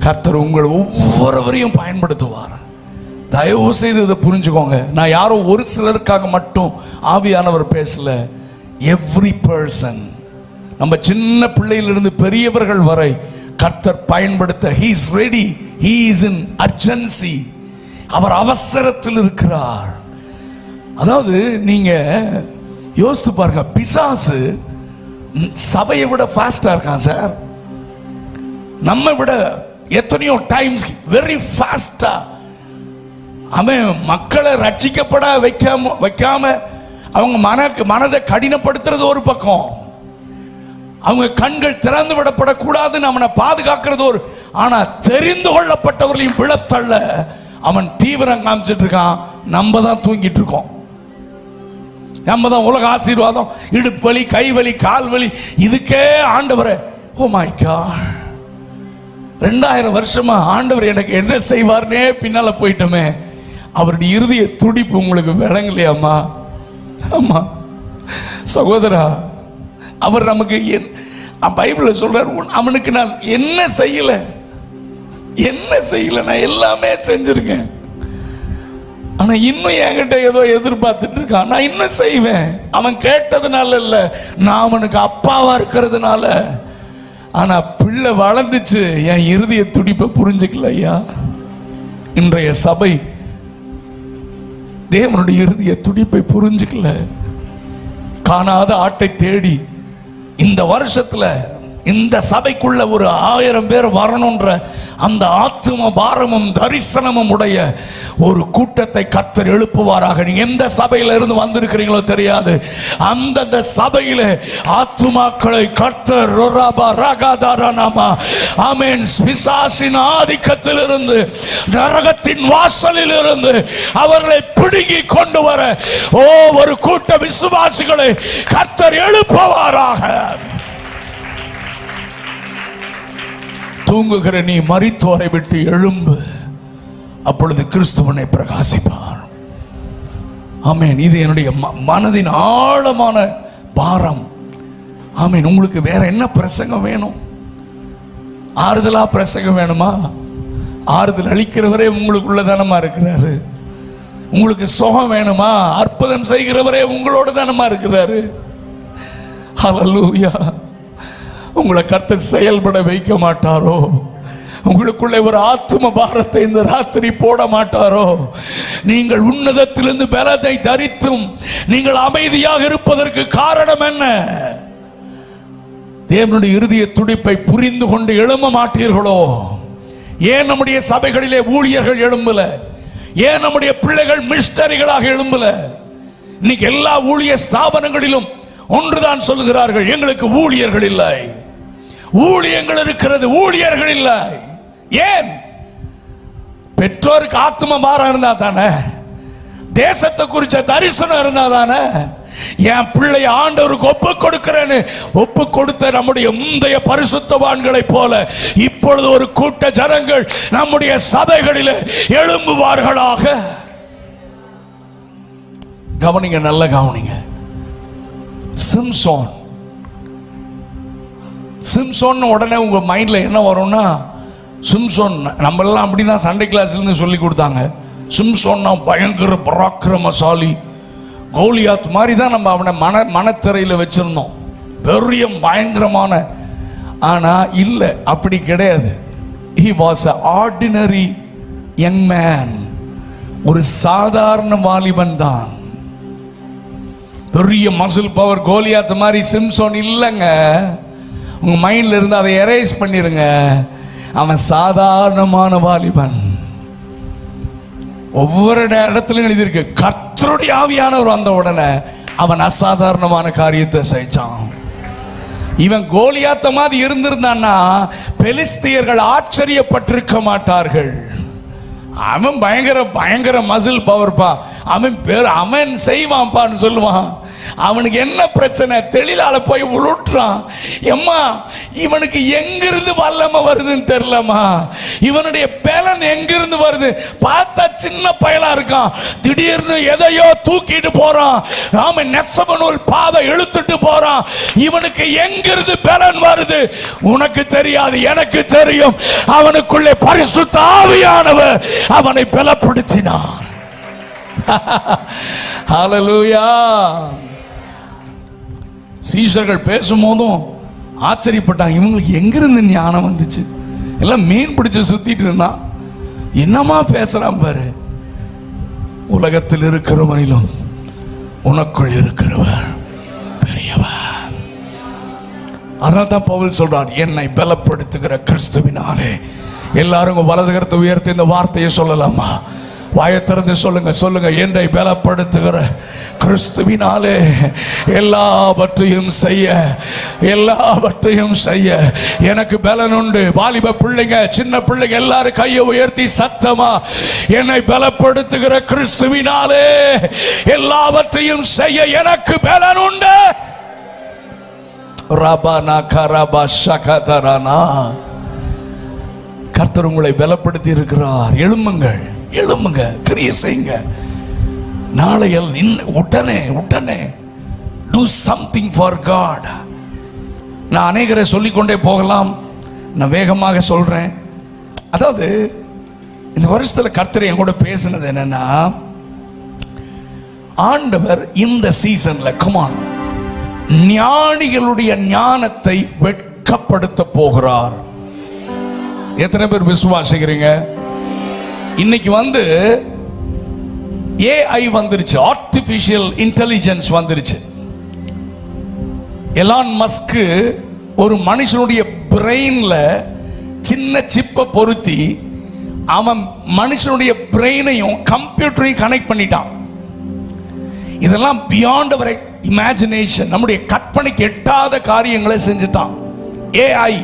கர்த்தர் உங்களை ஒவ்வொருவரையும் பயன்படுத்துவார். தயவு செய்து இதை புரிஞ்சுக்கோங்க. நான் யாரோ ஒரு சிலருக்காக மட்டும் ஆவியானவர் பேசல. எவ்ரி பர்சன், நம்ம சின்ன பிள்ளையிலிருந்து பெரியவர்கள் வரை கர்த்தர் பயன்படுத்த he is ready, he is in urgency. அவர் அவசரத்தில் இருக்கிறார். அதாவது நீங்க யோசித்து பாருங்க, பிசாசு சபையை விட ஃபாஸ்டா இருக்கான் சார். நம்ம விட எத்தனையோ டைம்ஸ் வெரி ஃபாஸ்டா அவன் மக்களை ரட்சிக்கப்பட வைக்காம அவங்க மனதை கடினப்படுத்துறது ஒரு பக்கம், அவங்க கண்கள் திறந்து விடப்படக்கூடாதுன்னு அவனை பாதுகாக்கிறது ஒரு. ஆனா தெரிந்து கொள்ளப்பட்டவர்களையும் விழத்தள்ள அவன் தீவிரம் காமிச்சிட்டு இருக்கான். நம்ம தான் தூங்கிட்டு இருக்கோம். நம்ம தான் உலக ஆசீர்வாதம், இடுப்பு வலி, கை வலி, கால் வலி, இதுக்கே ஆண்டவரே, ஓ மை காட், 2000 வருஷமா ஆண்டவர் எனக்கு என்ன செய்வார்னே பின்னால போயிட்டோமே. அவருடைய இருதய துடிப்பு உங்களுக்கு விளங்கலையாமா? ஆமா சகோதரா, அவர் நமக்கு பைபிள்ல சொல்றார், அவனுக்கு நான் என்ன செய்யல, நான் எல்லாமே செஞ்சிருக்கேன். ஆனா இன்னும் என்கிட்ட ஏதோ எதிர்பார்த்துட்டு இருக்கான். நான் இன்னும் செய்வேன். அவன் கேட்டதுனால இல்ல, நான் அவனுக்கு அப்பாவா இருக்கிறதுனால. ஆனா பிள்ளை வளர்ந்துச்சு, என் இருதய துடிப்பை புரிஞ்சுக்கல ஐயா. இன்றைய சபை தேவனுடைய இருதய துடிப்பை புரிஞ்சுக்கல. காணாத ஆட்டை தேடி இந்த வருஷத்துல இந்த சபைக்குள்ள ஒரு 1000 பேர் வரணும்ன்ற அந்த ஆத்தும பாரமும் தரிசனமும் உடைய ஒரு கூட்டத்தை கர்த்தர் எழுப்புவாராக. நீங்க எந்த சபையில இருந்து வந்திருக்கிறீங்களோ தெரியாது, அந்தந்த சபையில ஆத்துமாக்களை கர்த்தர் ஆமென் பிசாசின் ஆதிக்கத்தில் இருந்து, நரகத்தின் வாசலில் இருந்து அவர்களை பிடுங்கி கொண்டு வர ஒரு கூட்ட விசுவாசிகளை கர்த்தர் எழுப்புவாராக. தூங்குகிற நீ மரித்தோரை விட்டு எழும்பு, அப்பொழுது கிறிஸ்துவனை பிரகாசிப்பார். ஆமென். இது என்னுடைய மனதின் ஆழமான பாரம். ஆமென். உங்களுக்கு வேற என்ன பிரசங்கம் வேணும்? ஆறுதலா பிரசங்கம் வேணுமா? ஆறுதல் அளிக்கிறவரே உங்களுக்குள்ள தானமா இருக்கிறாரு. உங்களுக்கு சுகம் வேணுமா? அற்புதம் செய்கிறவரே உங்களோட தானமா இருக்கிறாரு. ஹல்லேலூயா. உங்களை கர்த்தர் செயல்பட வைக்க மாட்டாரோ? உங்களுக்குள்ளே ஒரு ஆத்தும பாரத்தை இந்த ராத்திரி போட மாட்டாரோ? நீங்கள் உன்னதத்திலிருந்து பலத்தை தரித்தும் நீங்கள் அமைதியாக இருப்பதற்கு காரணம் என்ன? தேவனுடைய இருதய துடிப்பை புரிந்து கொண்டு எழும்ப மாட்டீர்களோ? ஏன் நம்முடைய சபைகளிலே ஊழியர்கள் எழும்பல? ஏன் நம்முடைய பிள்ளைகள் மிஷனரிகளாக எழும்பல? இன்னைக்கு எல்லா ஊழிய ஸ்தாபனங்களிலும் ஒன்றுதான் சொல்லுகிறார்கள், எங்களுக்கு ஊழியர்கள் இல்லை. ஊழியங்கள் இருக்கிறது, ஊழியர்கள் இல்லை. ஏன்? பெற்றோருக்கு ஆத்ம பாரம் இருந்தா தானே, தேசத்தை குறிச்ச தரிசனம் இருந்தா தானே. என் பிள்ளை ஆண்டவருக்கு ஒப்பு கொடுக்கிறேன்னு ஒப்பு கொடுத்த நம்முடைய முந்தைய பரிசுத்தவான்களை போல இப்பொழுது ஒரு கூட்ட ஜனங்கள் நம்முடைய சபைகளில் எழும்புவார்களாக. கவனிங்க, நல்ல கவனிங்க. சிம்சோன் உடனே உங்க மைண்ட்ல என்ன வரும்னா, சிம்சோன் நம்ம எல்லாம் அப்படிதான் சண்டே கிளாஸ்ல இருந்து சொல்லி கொடுத்தாங்க. சிம்சோன் பயங்கர பராக்கிரமசாலி, கோலியாத் மாதிரி தான் நம்ம அவனை மனத்திரையில் வச்சிருந்தோம், பெரிய பயங்கரமான. ஆனா இல்லை, அப்படி கிடையாது. He was an ordinary young man. ஒரு சாதாரண வாலிபன் தான். பெரிய மசில் பவர் கோலியாத் மாதிரி சிம்சோன் இல்லைங்க. உங்க மைண்ட்ல இருந்து அதை எரேஸ் பண்ணிருங்க. அவன் சாதாரணமான வாலிபன். ஒவ்வொரு இடத்துலையும் எழுதியிருக்கு, கர்த்தருடைய ஆவியானவர் வந்த உடனே அவன் அசாதாரணமான காரியத்தை செஞ்சான். இவன் கோலியாத்த மாதிரி இருந்திருந்தான்னா பெலிஸ்தியர்கள் ஆச்சரியப்பட்டிருக்க மாட்டார்கள். அவன் பயங்கர மசில் பவர்ப்பா, அவன் செய்வான்ப்பான்னு சொல்லுவான். அவனுக்கு என்ன பிரச்சனை? தெளிலால போய் உருட்டுறான். எம்மா, இவனுக்கு எங்கிருந்து வல்லமை வருதுன்னு தெரியலமா, இவனுடைய பலன் எங்கிருந்து வருது? பார்த்தா சின்ன பயலா இருக்கான், திடீர்னு எதையோ தூக்கிட்டு போறான். நாம நெசபனூல் பாதை இழுத்துட்டு போறான். இவனுக்கு எங்கிருந்து பலன் வருது? உனக்கு தெரியாது, எனக்கு தெரியும். அவனுக்குள்ளே பரிசுத்த ஆவியானவர் அவனை பலப்படுத்தினார். ஹல்லேலூயா. சீஷர்கள் பேசும்போதும் ஆச்சரியப்பட்டாங்க, இவங்களுக்கு எங்கிருந்து ஞானம் வந்துச்சு? எல்லாம் மீன் பிடிச்சு சுத்திட்டு இருந்தான், என்னமா பேசுறான் பாரு. உலகத்தில் இருக்கிறவனிலும் உனக்குள் இருக்கிறவர் பெரியவர். அதனால தான் பவுல் சொல்றார், என்னை பலப்படுத்துகிற கிறிஸ்துவினாலே. எல்லாரும் வலது கரத்தை உயர்த்தி இந்த வார்த்தையை சொல்லலாமா? வாயை திறந்து சொல்லுங்க. என்னை பலப்படுத்துகிற கிறிஸ்துவினாலே எல்லாவற்றையும் செய்ய எனக்கு பலன் உண்டு. வாலிப பிள்ளைங்க, சின்ன பிள்ளைங்க எல்லாரும் கையை உயர்த்தி சத்தமா, என்னை பலப்படுத்துகிற கிறிஸ்துவினாலே எல்லாவற்றையும் செய்ய எனக்கு பலன் உண்டு. ரபானா கரபா ஷகதரானா. கர்த்தர் உங்களை பலப்படுத்தி இருக்கிறார். எழும்புங்க, கிரியை செய்யுங்க. நாளையில் உடனே do something for God. நான் அநேகரை சொல்லிக்கொண்டே போகலாம், நான் வேகமாக சொல்றேன். அதாவது இந்த வருஷத்துல கர்த்தர் என் கூட பேசினது என்னன்னா, ஆண்டவர் இந்த சீசன்ல கமான் ஞானிகளுடைய ஞானத்தை வெட்கப்படுத்த போகிறார். எத்தனை பேர் விசுவாசிக்கிறீங்க? இன்னைக்கு ஏஐ வந்துருச்சு, ஆர்டிபிஷியல் இன்டெலிஜென்ஸ் வந்துருச்சு. எலான் மஸ்க் ஒரு மனுஷனுடைய பிரெயின்ல சின்ன சிப்பை பொருத்தி அவன் மனுஷனுடைய பிரெயினையும் கம்ப்யூட்டரையும் கனெக்ட் பண்ணிட்டான். இதெல்லாம் பியாண்ட் அவர் இமேஜினேஷன், நம்முடைய கற்பனைக்கு எட்டாத காரியங்களை செஞ்சுட்டான் ஏஐ.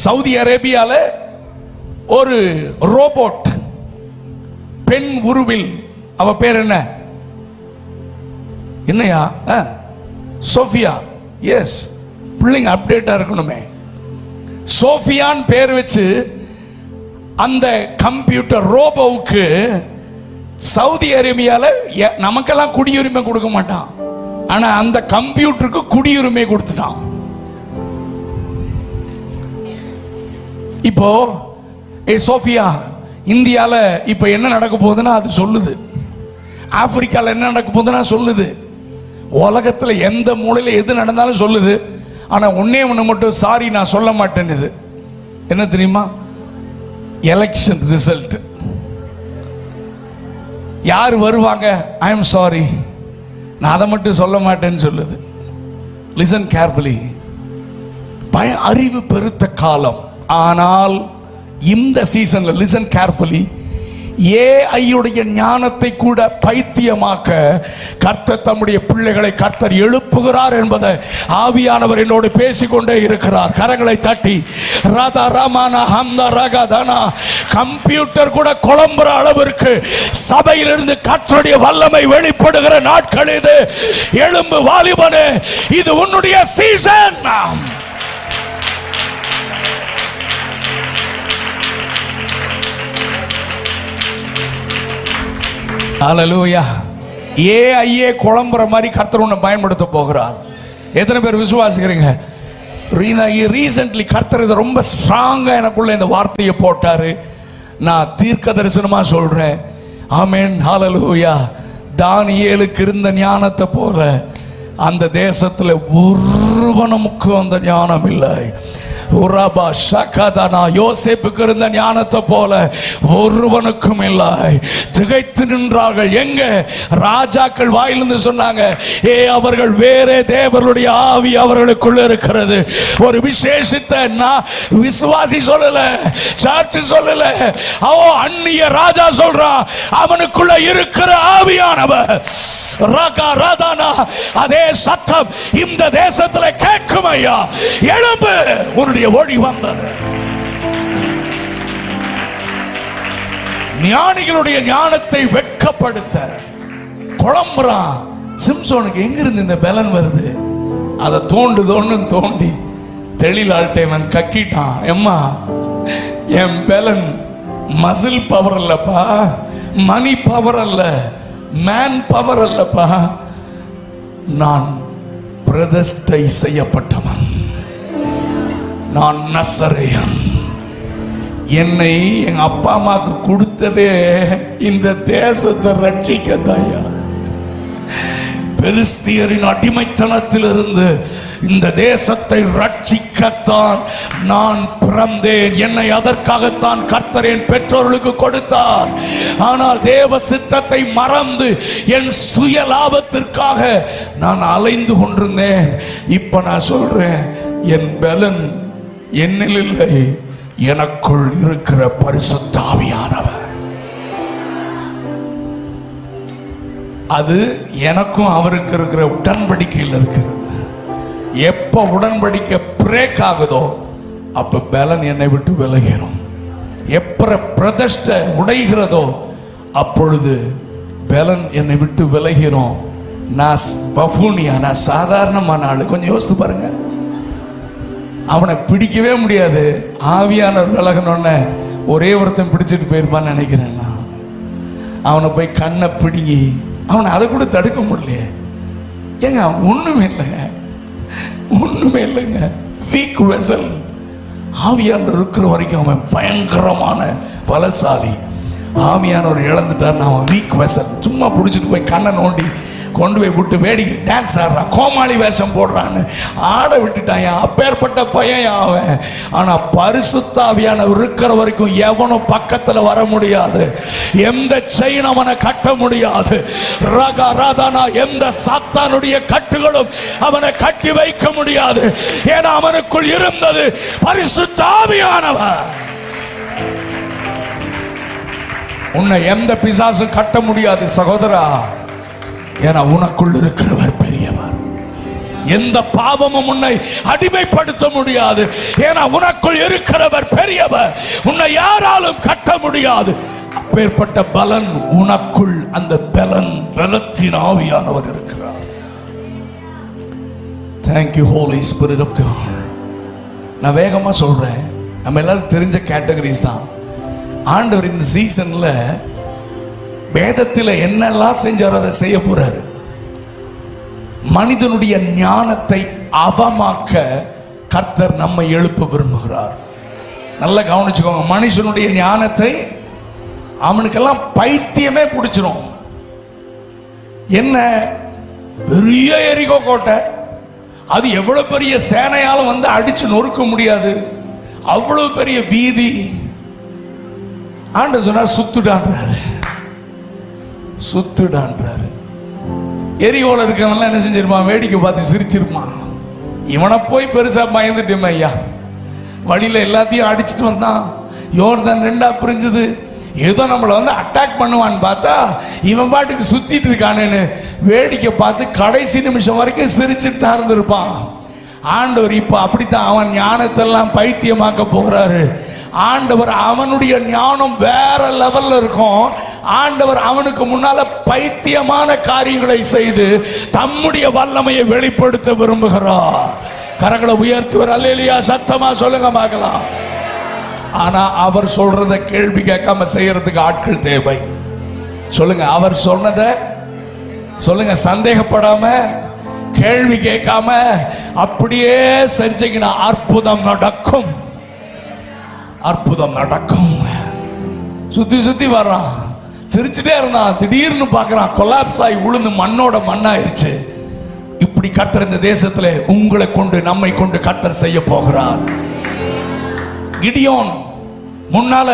சவுதி அரேபியால ஒரு ரோபோட், பெண் உருவில், அவ பேர் என்னையா? சோஃபியா. எஸ், பிள்ளைங்க அப்டேட்டா இருக்கணுமே. சோஃபியான் பேர் வச்சு அந்த கம்ப்யூட்டர் ரோபோவுக்கு சவுதி அரேபியால நமக்கெல்லாம் குடியுரிமை கொடுக்க மாட்டான், ஆனா அந்த கம்ப்யூட்டருக்கு குடியுரிமை கொடுத்துட்டான். இப்போ சோஃபியா, இந்தியாவில் இப்போ என்ன நடக்க போகுதுன்னா அது சொல்லுது, ஆப்பிரிக்காவில் என்ன நடக்க போகுதுன்னா சொல்லுது, உலகத்தில் எந்த மூலையில் எது நடந்தாலும் சொல்லுது. ஆனால் ஒன்னே ஒன்று மட்டும் சாரி நான் சொல்ல மாட்டேன்னு, என்ன தெரியுமா? Election result. யார் வருவாங்க, ஐ எம் சாரி, நான் அதை மட்டும் சொல்ல மாட்டேன்னு சொல்லுது. Listen carefully. அறிவு பெருத்த காலம். ஆனால் இந்த சீசன்ல லிசன் கேர்ஃபுல்லி, ஏஐயுடைய ஞானத்தை கூட பைத்தியமாக்க கர்த்தர் தம்முடைய பிள்ளைகளை கர்த்தர் எழுப்புகிறார் என்பதை ஆவியானவர் என்னோடு பேசிக்கொண்டே இருக்கிறார். கரங்களை தட்டி ராதா ராமானா ஹம்தா ரகதானா. கம்ப்யூட்டர் கூட குழம்புற அளவிற்கு சபையிலிருந்து கர்த்தருடைய வல்லமை வெளிப்படுகிற நாட்கள் இது. எழும்பு வாலிபனே, இது உன்னுடைய சீசன். ஹல்லேலூயா. ஏஐயே குழம்புற மாதிரி கர்த்தர் உன்னை பயன்படுத்த போகிறார். எத்தனை பேர் விசுவாசிக்கிறீங்க? ரீசென்ட்லி கர்த்தர் இதை ரொம்ப ஸ்ட்ராங்கா எனக்குள்ள இந்த வார்த்தையை போட்டாரு. நான் தீர்க்க தரிசனமா சொல்றேன். ஆமென், ஹல்லேலூயா. தானியேலுக்கு இருந்த ஞானத்தை போல அந்த தேசத்துல ஒருவனுக்கு அந்த ஞானம் இல்லை. யோசேப்புக்கு இருந்த ஞானத்தை போல ஒருவனுக்கும் இல்லை. திகைத்து நின்றார்கள். எங்க ராஜாக்கள் வாயிலிருந்து சொன்னாங்க, அவர்கள் வேறே தேவர்களுடைய ஆவி அவர்களுக்குள்ள இருக்கிறது. ஒரு விசேஷித்த விசுவாசி சொல்லல, சர்ச் சொல்லல, அந்நிய ராஜா சொல்றான், அவனுக்குள்ள இருக்கிற ஆவியானவர். அதே சத்தம் இந்த தேசத்துல கேட்கும். ஐயா, எழும்பு, உன்னுடைய ஒளி வந்தது. ஞானிகளுடைய ஞானத்தை வெட்கப்படுத்த குழம்புறான். சிம்சோனுக்கு எங்கிருந்து இந்த பலன் வருது? அதை தோண்டி தெளிலாள்டேவன் கக்கிட்டான். எம்மா, என் பலன் மசில் பவர் அல்லப்பா, மணி பவர் அல்ல, மேன் பவர் அல்லப்பா, நான் பிரதிஷ்டை செய்யப்பட்டவன், நான் நசரேயன். என்னை எங்க அப்பா அம்மாக்கு கொடுத்ததே இந்த தேசத்தை ரட்சிக்கத்தாயா. பெலிஸ்தியரின் அடிமைத்தனத்திலிருந்து இந்த தேசத்தை ரட்சிக்கத்தான் நான் பிறந்தேன். என்னை அதற்காகத்தான் கர்த்தர் என் பெற்றோர்களுக்கு கொடுத்தார். ஆனால் தேவ சித்தத்தை மறந்து என் சுய லாபத்திற்காக நான் அலைந்து கொண்டிருந்தேன். இப்ப நான் சொல்றேன், என் பலன் என்னில் இல்லை, எனக்குள் இருக்கிற பரிசுத்த ஆவியானவர். அது எனக்கும் அவருக்கு இருக்கிற உடன்படிக்கையில் இருக்கிறது. எப்ப உடன்படிக்கை பிரேக் ஆகுதோ அப்ப பலன் என்னை விட்டு விலகிறோம். எப்ப பிரதிஷ்டை உடைகிறதோ அப்பொழுது பலன் என்னை விட்டு விலகிறோம். நான் சாதாரணமான ஆளு. கொஞ்சம் யோசித்து பாருங்க. அவனை பிடிக்கவே முடியாது. ஆவியானவர் விலகணும்னு ஒரே ஒருத்தன் பிடிச்சிட்டு போயிருப்பான்னு நினைக்கிறேன் நான். அவனை போய் கண்ணை பிடிங்கி அவனை அதை கூட தடுக்க முடியலையே. ஏங்க, ஒண்ணுமே இல்லைங்க. Week vessel. ஆவியானவர் இருக்கிற வரைக்கும் அவன் பயங்கரமான பலசாலி. ஆவியானவர் இழந்துட்டார், அவன் வீக் வெசல். சும்மா பிடிச்சிட்டு போய் கண்ணை நோண்டி கொண்டு போய் விட்டு வேடிக்கை டான்ஸ் ஆடுறான், கோமாளி வேஷம் போடுறான்னு ஆட விட்டுட்டான். அப்பேற்பட்ட பையன் அவன். ஆனா பரிசுத்த ஆவியானவர் இருக்கிற வரைக்கும் எவனும் பக்கத்துல வர முடியாது. எந்த செயின் அவனை கட்ட முடியாது. எந்த சாத்தானுடைய கட்டுகளும் அவனை கட்டி வைக்க முடியாது. ஏன்னா அவனுக்குள் இருந்தது பரிசுத்த ஆவியானவர். உன்னை எந்த பிசாசும் கட்ட முடியாது சகோதரா. ஏன்னா உனக்குள் இருக்கிறவர் பெரியவர். எந்த பாவமும் உன்னை அடிமைப்படுத்த முடியாது. ஏன்னா உனக்குள் இருக்கிறவர் பெரியவர். உன்னை யாராலும் கட்ட முடியாது. அப்பேற்பட்ட பலன் உனக்குள், அந்த பலத்தின் ஆவியானவர் இருக்கிறார். Thank you Holy Spirit of God. நான் வேகமா சொல்றேன். நம்ம எல்லாரும் தெரிஞ்ச கேட்டகரிஸ் தான். ஆண்டவர் இந்த சீசன்ல வேதத்தில் என்னெல்லாம் செஞ்சாரோ அதை செய்ய போறாரு. மனிதனுடைய ஞானத்தை அவமாக்க கர்த்தர் நம்மை எழுப்ப விரும்புகிறார். நல்லா கவனிச்சுக்கோங்க. மனுஷனுடைய ஞானத்தை அவனுக்கெல்லாம் பைத்தியமே பிடிச்சிரும். என்ன பெரிய எரிகோ கோட்டை, அது எவ்வளவு பெரிய சேனையாலும் வந்து அடிச்சு நொறுக்க முடியாது, அவ்வளவு பெரிய வீதி. ஆண்டவர் சொன்னார் சுத்துடான்றாரு, சுத்துடான்றாரு. எரிகோல இருக்கவன்லாம் என்ன செஞ்சிருப்பான்? வேடிக்கை பார்த்து சிரிச்சிருப்பான். இவனை போய் பெருசா பயந்துட்டேன் ஐயா, வழியில எல்லாத்தையும் அடிச்சுட்டு வந்தான், யோர்தான் 2ஆ பிரிஞ்சது, ஏதோ நம்மளை வந்து அட்டாக் பண்ணுவான்னு பார்த்தா இவன் பாட்டுக்கு சுத்திட்டு இருக்கானேன்னு வேடிக்கை பார்த்து கடைசி நிமிஷம் வரைக்கும் சிரிச்சுட்டு தான் இருந்திருப்பான். ஆண்டவர் இப்ப அப்படித்தான் அவன் ஞானத்தெல்லாம் பைத்தியமாக்க போகிறாரு. ஆண்டவர் அவனுடைய ஞானம் வேற லெவல்ல இருக்கும். ஆண்டவர் அவனுக்கு முன்னால பைத்தியமான காரியங்களை செய்து தம்முடைய வல்லமையை வெளிப்படுத்த விரும்புகிறார். கரங்களை உயர்த்துவர் அல்லேலூயா சத்தமா சொல்லுங்க பார்க்கலாம். ஆனா அவர் சொல்றத கேள்வி கேட்காம செய்யறதுக்கு ஆட்கள் தேவை. சொல்லுங்க, அவர் சொன்னதை சொல்லுங்க, சந்தேகப்படாம கேள்வி கேட்காம அப்படியே செஞ்சீங்கன்னா அற்புதம் நடக்கும், அற்புதம் நடக்கும். சுத்தி சுத்தி வர்றான், சிரிச்சுட்டே இருந்தான், திடீர்னு பார்க்கறான் கொலாப்ஸ் ஆகி விழுந்து மண்ணோட மண்ணாயிருச்சு. இப்படி கர்த்தர் இந்த தேசத்துல உங்களை கொண்டு நம்மை கொண்டு கர்த்தர் செய்ய போகிறார். கிடியோன் முன்னால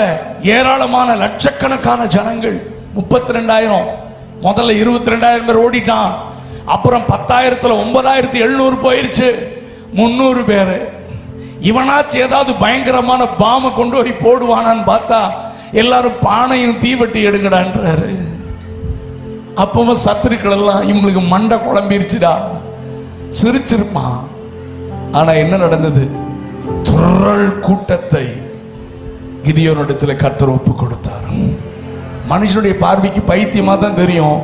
ஏராளமான லட்சக்கணக்கான ஜனங்கள், 32,000, முதல்ல 22,000 பேர் ஓடிட்டான். அப்புறம் 10,000த்துல 9,700 போயிருச்சு, 300 பேரு. இவனாச்சு ஏதாவது பயங்கரமான பாம்பை கொண்டு போய் போடுவானான்னு பார்த்தா எல்லாரும் பானையும் தீவட்டி எடுங்கடான்றாரு. அப்பவும் சத்துருக்கள் எல்லாம் இவங்களுக்கு மண்டை குழம்பிருச்சுடா, சிரிச்சிருப்பான். ஆனா என்ன நடந்தது? துறள் கூட்டத்தை கிதியோனிடத்துல கர்த்தர் ஒப்பு கொடுத்தார். மனுஷனுடைய பார்வைக்கு பைத்தியமா தான் தெரியும்,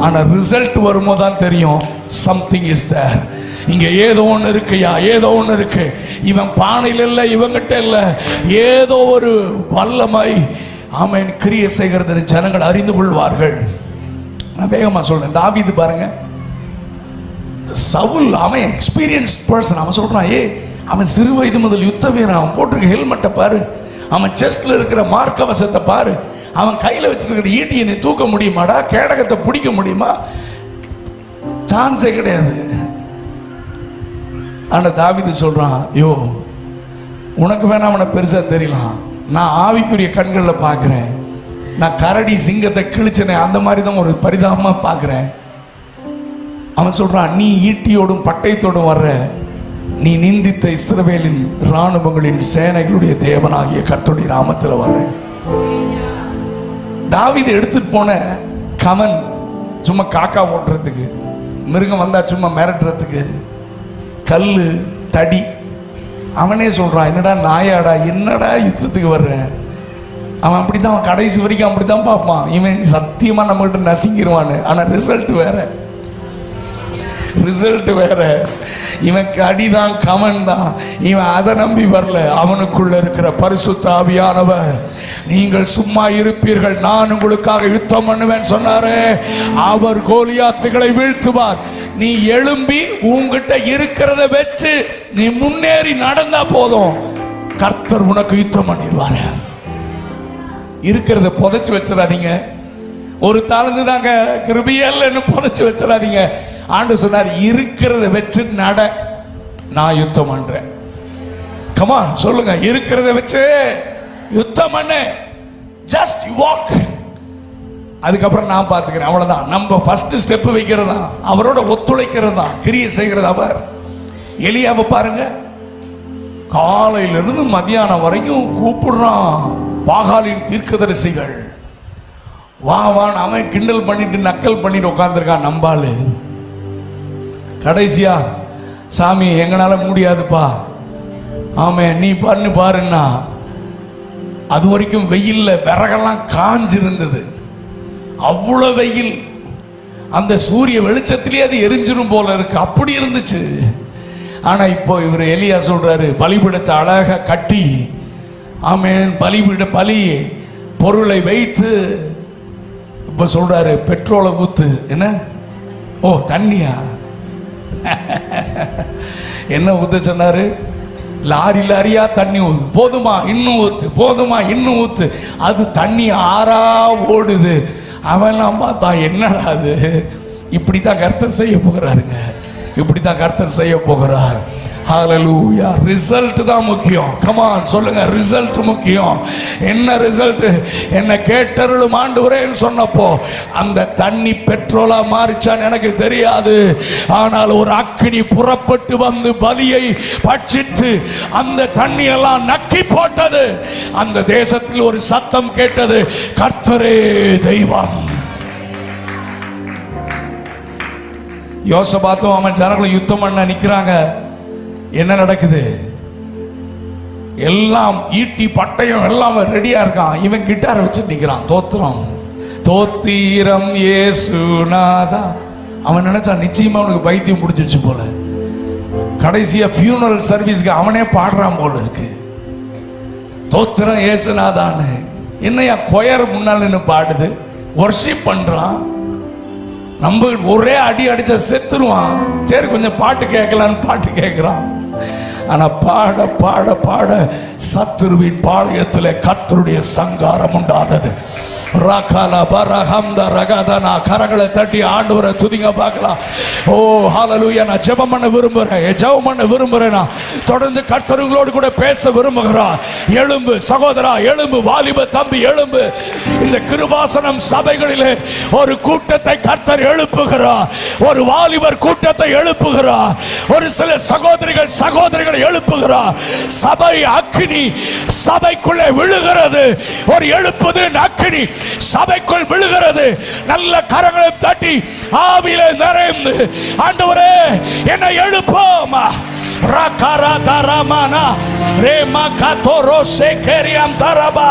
ஆனா ரிசல்ட் வரும்போது தான் தெரியும் சம்திங் இஸ் தேர். இங்க ஏதோ ஒன்று இருக்குயா, ஏதோ ஒன்று இருக்கு. இவன் பானையில் இல்லை, இவங்கிட்ட இல்லை, ஏதோ ஒரு வல்லமை ஆமென் கிரியை செய்கிறது ஜனங்கள் அறிந்து கொள்வார்கள். நான் வேகமா சொல்றேன். தாவீது பாருங்க, சவுல் அவன் எக்ஸ்பீரியன்ஸ்ட் பர்சன். அவன் சொல்றான், அவன் சிறு வயது முதல் யுத்த வீரன், அவன் போட்டிருக்க ஹெல்மெட்டை பாரு, அவன் செஸ்ட்ல இருக்கிற மார்க்கவசத்தை பாரு, அவன் கையில வச்சிருக்கிற ஈட்டியை தூக்க முடியுமாடா, கேடகத்தை பிடிக்க முடியுமா? சான்ஸே கிடையாது. ஆனா தாவீது சொல்றான், உனக்கு வேணா அவனை பெருசா தெரியலாம், நான் ஆவிக்குரிய கண்களில் பார்க்கிறேன். நான் கரடி சிங்கத்தை கிழிச்சனே அந்த மாதிரி தான் ஒரு பரிதாபமா பார்க்கிறேன். அவன் சொல்றான், நீ ஈட்டியோடும் பட்டயத்தோடும் வர்ற, நீ நிந்தித்த இஸ்ரவேலின் இராணுவங்களின் சேனைகளுடைய தேவனாகிய கர்த்தருடைய நாமத்தில் வர்ற. தாவீது எடுத்துட்டு போன கமன் சும்மா காக்கா ஓட்டுறதுக்கு, மிருகம் வந்தா சும்மா மிரட்டுறதுக்கு, கல்லு தடி. அவனே சொல்றான், என்னடா நாயாடா, என்னடா யுத்தத்துக்கு வர்ற? அவன் அப்படித்தான், அவன் கடைசி வரைக்கும் அப்படித்தான் பார்ப்பான். இவன் சத்தியமா நம்ம கிட்ட நசுங்கிடுவான்னு. ஆனா ரிசல்ட் வேற, ரிசல்ட் வேற. இவன் அடிதான், கமன் தான். இவன் அதை நம்பி வரல. அவனுக்குள்ள இருக்கிற பரிசுத்த ஆவியானவர், நீங்கள் சும்மா இருப்பீர்கள், நான் உங்களுக்காக யுத்தம் பண்ணுவேன் சொன்னாரே, அவர் கோலியாத்துகளை வீழ்த்துவார். நீ எழும்பி உங்ககிட்ட இருக்கிறத வச்சு நீ முன்னேறி நடந்தா போதும், கர்த்தர் உனக்கு யுத்தம் பண்ணிடுவாரு. இருக்கிறத புதைச்சு வச்சிடாதீங்க. ஒரு தாழ்ந்து தாங்க கிருபியல்னு புதைச்சு வச்சிடாதீங்க. ஆண்டு சொன்னார், இருக்கிறத வச்சு நட, நான் யுத்தம் பண்றேன். கமா சொல்லுங்க, இருக்கிறத வச்சு யுத்தம் பண்ணு. ஜஸ்ட் வாக், அதுக்கப்புறம் நான் பார்த்துக்கிறேன். அவ்வளவுதான். நம்ம ஃபர்ஸ்ட் ஸ்டெப் வைக்கிறது தான், அவரோட ஒத்துழைக்கிறது தான், கிரியை செய்கிறது அவர். எலியாவை பாருங்க, காலையிலிருந்து மத்தியானம் வரைக்கும் கூப்பிடுறான் பாகாலின் தீர்க்கதரிசிகள், வா வான். அவன் கிண்டல் பண்ணிட்டு நக்கல் பண்ணிட்டு உட்காந்துருக்கான் நம்பாளு. கடைசியா, சாமி எங்களால முடியாதுப்பா, ஆமே நீ பண்ணு பாருன்னா. அது வரைக்கும் வெயில்ல விறகெல்லாம் காஞ்சிருந்தது, அவ்வளவு வெயில். அந்த சூரிய வெளிச்சத்திலேயே அது எரிஞ்சிரும் போல இருக்கு, அப்படி இருந்துச்சு. ஆனா இப்போ இவர் எலியா சொல்றாரு, பலிபீடத்தை அழகா கட்டி, ஆமேன், பலி பொருளை வைத்து, இப்ப சொல்றாரு பெட்ரோலை ஊத்து. என்ன? தண்ணியா? என்ன ஊத்த சொன்னாரு? லாரி லாரியா தண்ணி ஊத்து, போதுமா இன்னும் ஊத்து, போதுமா இன்னும் ஊத்து. அது தண்ணி ஆறா ஓடுது. அவன்லாம் பார்த்தா என்னடா அது, இப்படித்தான் கர்த்தர் செய்ய போகிறாருங்க, இப்படித்தான் கர்த்தர் செய்ய போகிறார். ஹalleluya. ரிசல்ட் தான் முக்கியம். கமான் சொல்லுங்க, ரிசல்ட் முக்கியம். என்ன ரிசல்ட்? என்ன கேட்டருளும் ஆண்டவரேன்னு சொன்னப்போ அந்த தண்ணி பெட்ரோலா மாறிச்சான்னு எனக்கு தெரியாது. ஆனால் ஒரு அக்கினி புறப்பட்டு வந்து பலியை பட்சித்து அந்த தண்ணி எல்லாம் நக்கி போட்டது. அந்த தேசத்தில் ஒரு சத்தம் கேட்டது, கர்த்தரே தெய்வம். யோசபாத்தும் அவன் ஜனங்களும் யுத்தம் பண்ண நிக்கிறாங்க. என்ன நடக்குது? எல்லாம் ஈட்டி பட்டயம் எல்லாம் ரெடியா இருக்கான். இவன் கிட்டாரை வச்சு நிக்கிறான். தோத்திரம் தோத்திரம் இயேசுநாதா. அவன் நினைச்சான் நிச்சயமா அவனுக்கு பைத்தியம் பிடிச்சிருச்சு போல. கடைசியா ஃபியூனரல் சர்வீஸ்க்கு அவனே பாடுறான் போல இருக்கு, தோத்திரம் இயேசுநாதான்னு. என்னையா கொயர் முன்னால் நின்று பாடுது, வர்ஷிப் பண்றான். நம்ம ஒரே அடி அடிச்ச செத்துருவான். சரி கொஞ்சம் பாட்டு கேட்கலான்னு பாட்டு கேட்கிறான். ஆனா பாட பாட பாட சத்துருவின் பாளையத்தில் கர்த்தருடைய சங்காரம் உண்டானது. கரங்களை தட்டி ஆண்டவரை துதிங்க பார்க்கலாம். ஓ ஹalleluya. நான் ஜெபம் பண்ண விரும்புறேன், ஜெபம் பண்ண விரும்புறேன். தொடர்ந்து கர்த்தர்களோடு கூட பேச விரும்புகிறார். எழும்பு சகோதரா, எழும்பு வாலிப தம்பி, எழும்பு. இந்த கிருபாசனம் சபைகளிலே ஒரு கூட்டத்தை கர்த்தர் எழுப்புகிறார். ஒரு வாலிபர் கூட்டத்தை எழுப்புகிறார். ஒரு சில சகோதரிகள் எழுப்புகிறார். சபை அக்கினி சபைக்குள்ளே விழுகிறது. ஒரு எழுப்புது அக்கினி சபைக்குள் விழுகிறது. நல்ல கரங்களை தட்டி ஆவியிலே நிறைந்து ஆண்டவரே என்னை எழுப்பும். ரகரா தரமானா ரேமா கதோரோ சேகரியம் தரபா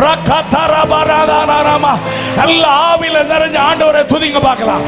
ரகதரபரதானமா. நல்ல ஆவியிலே நிறைஞ்ச ஆண்டவரை துதிங்க பார்க்கலாம்.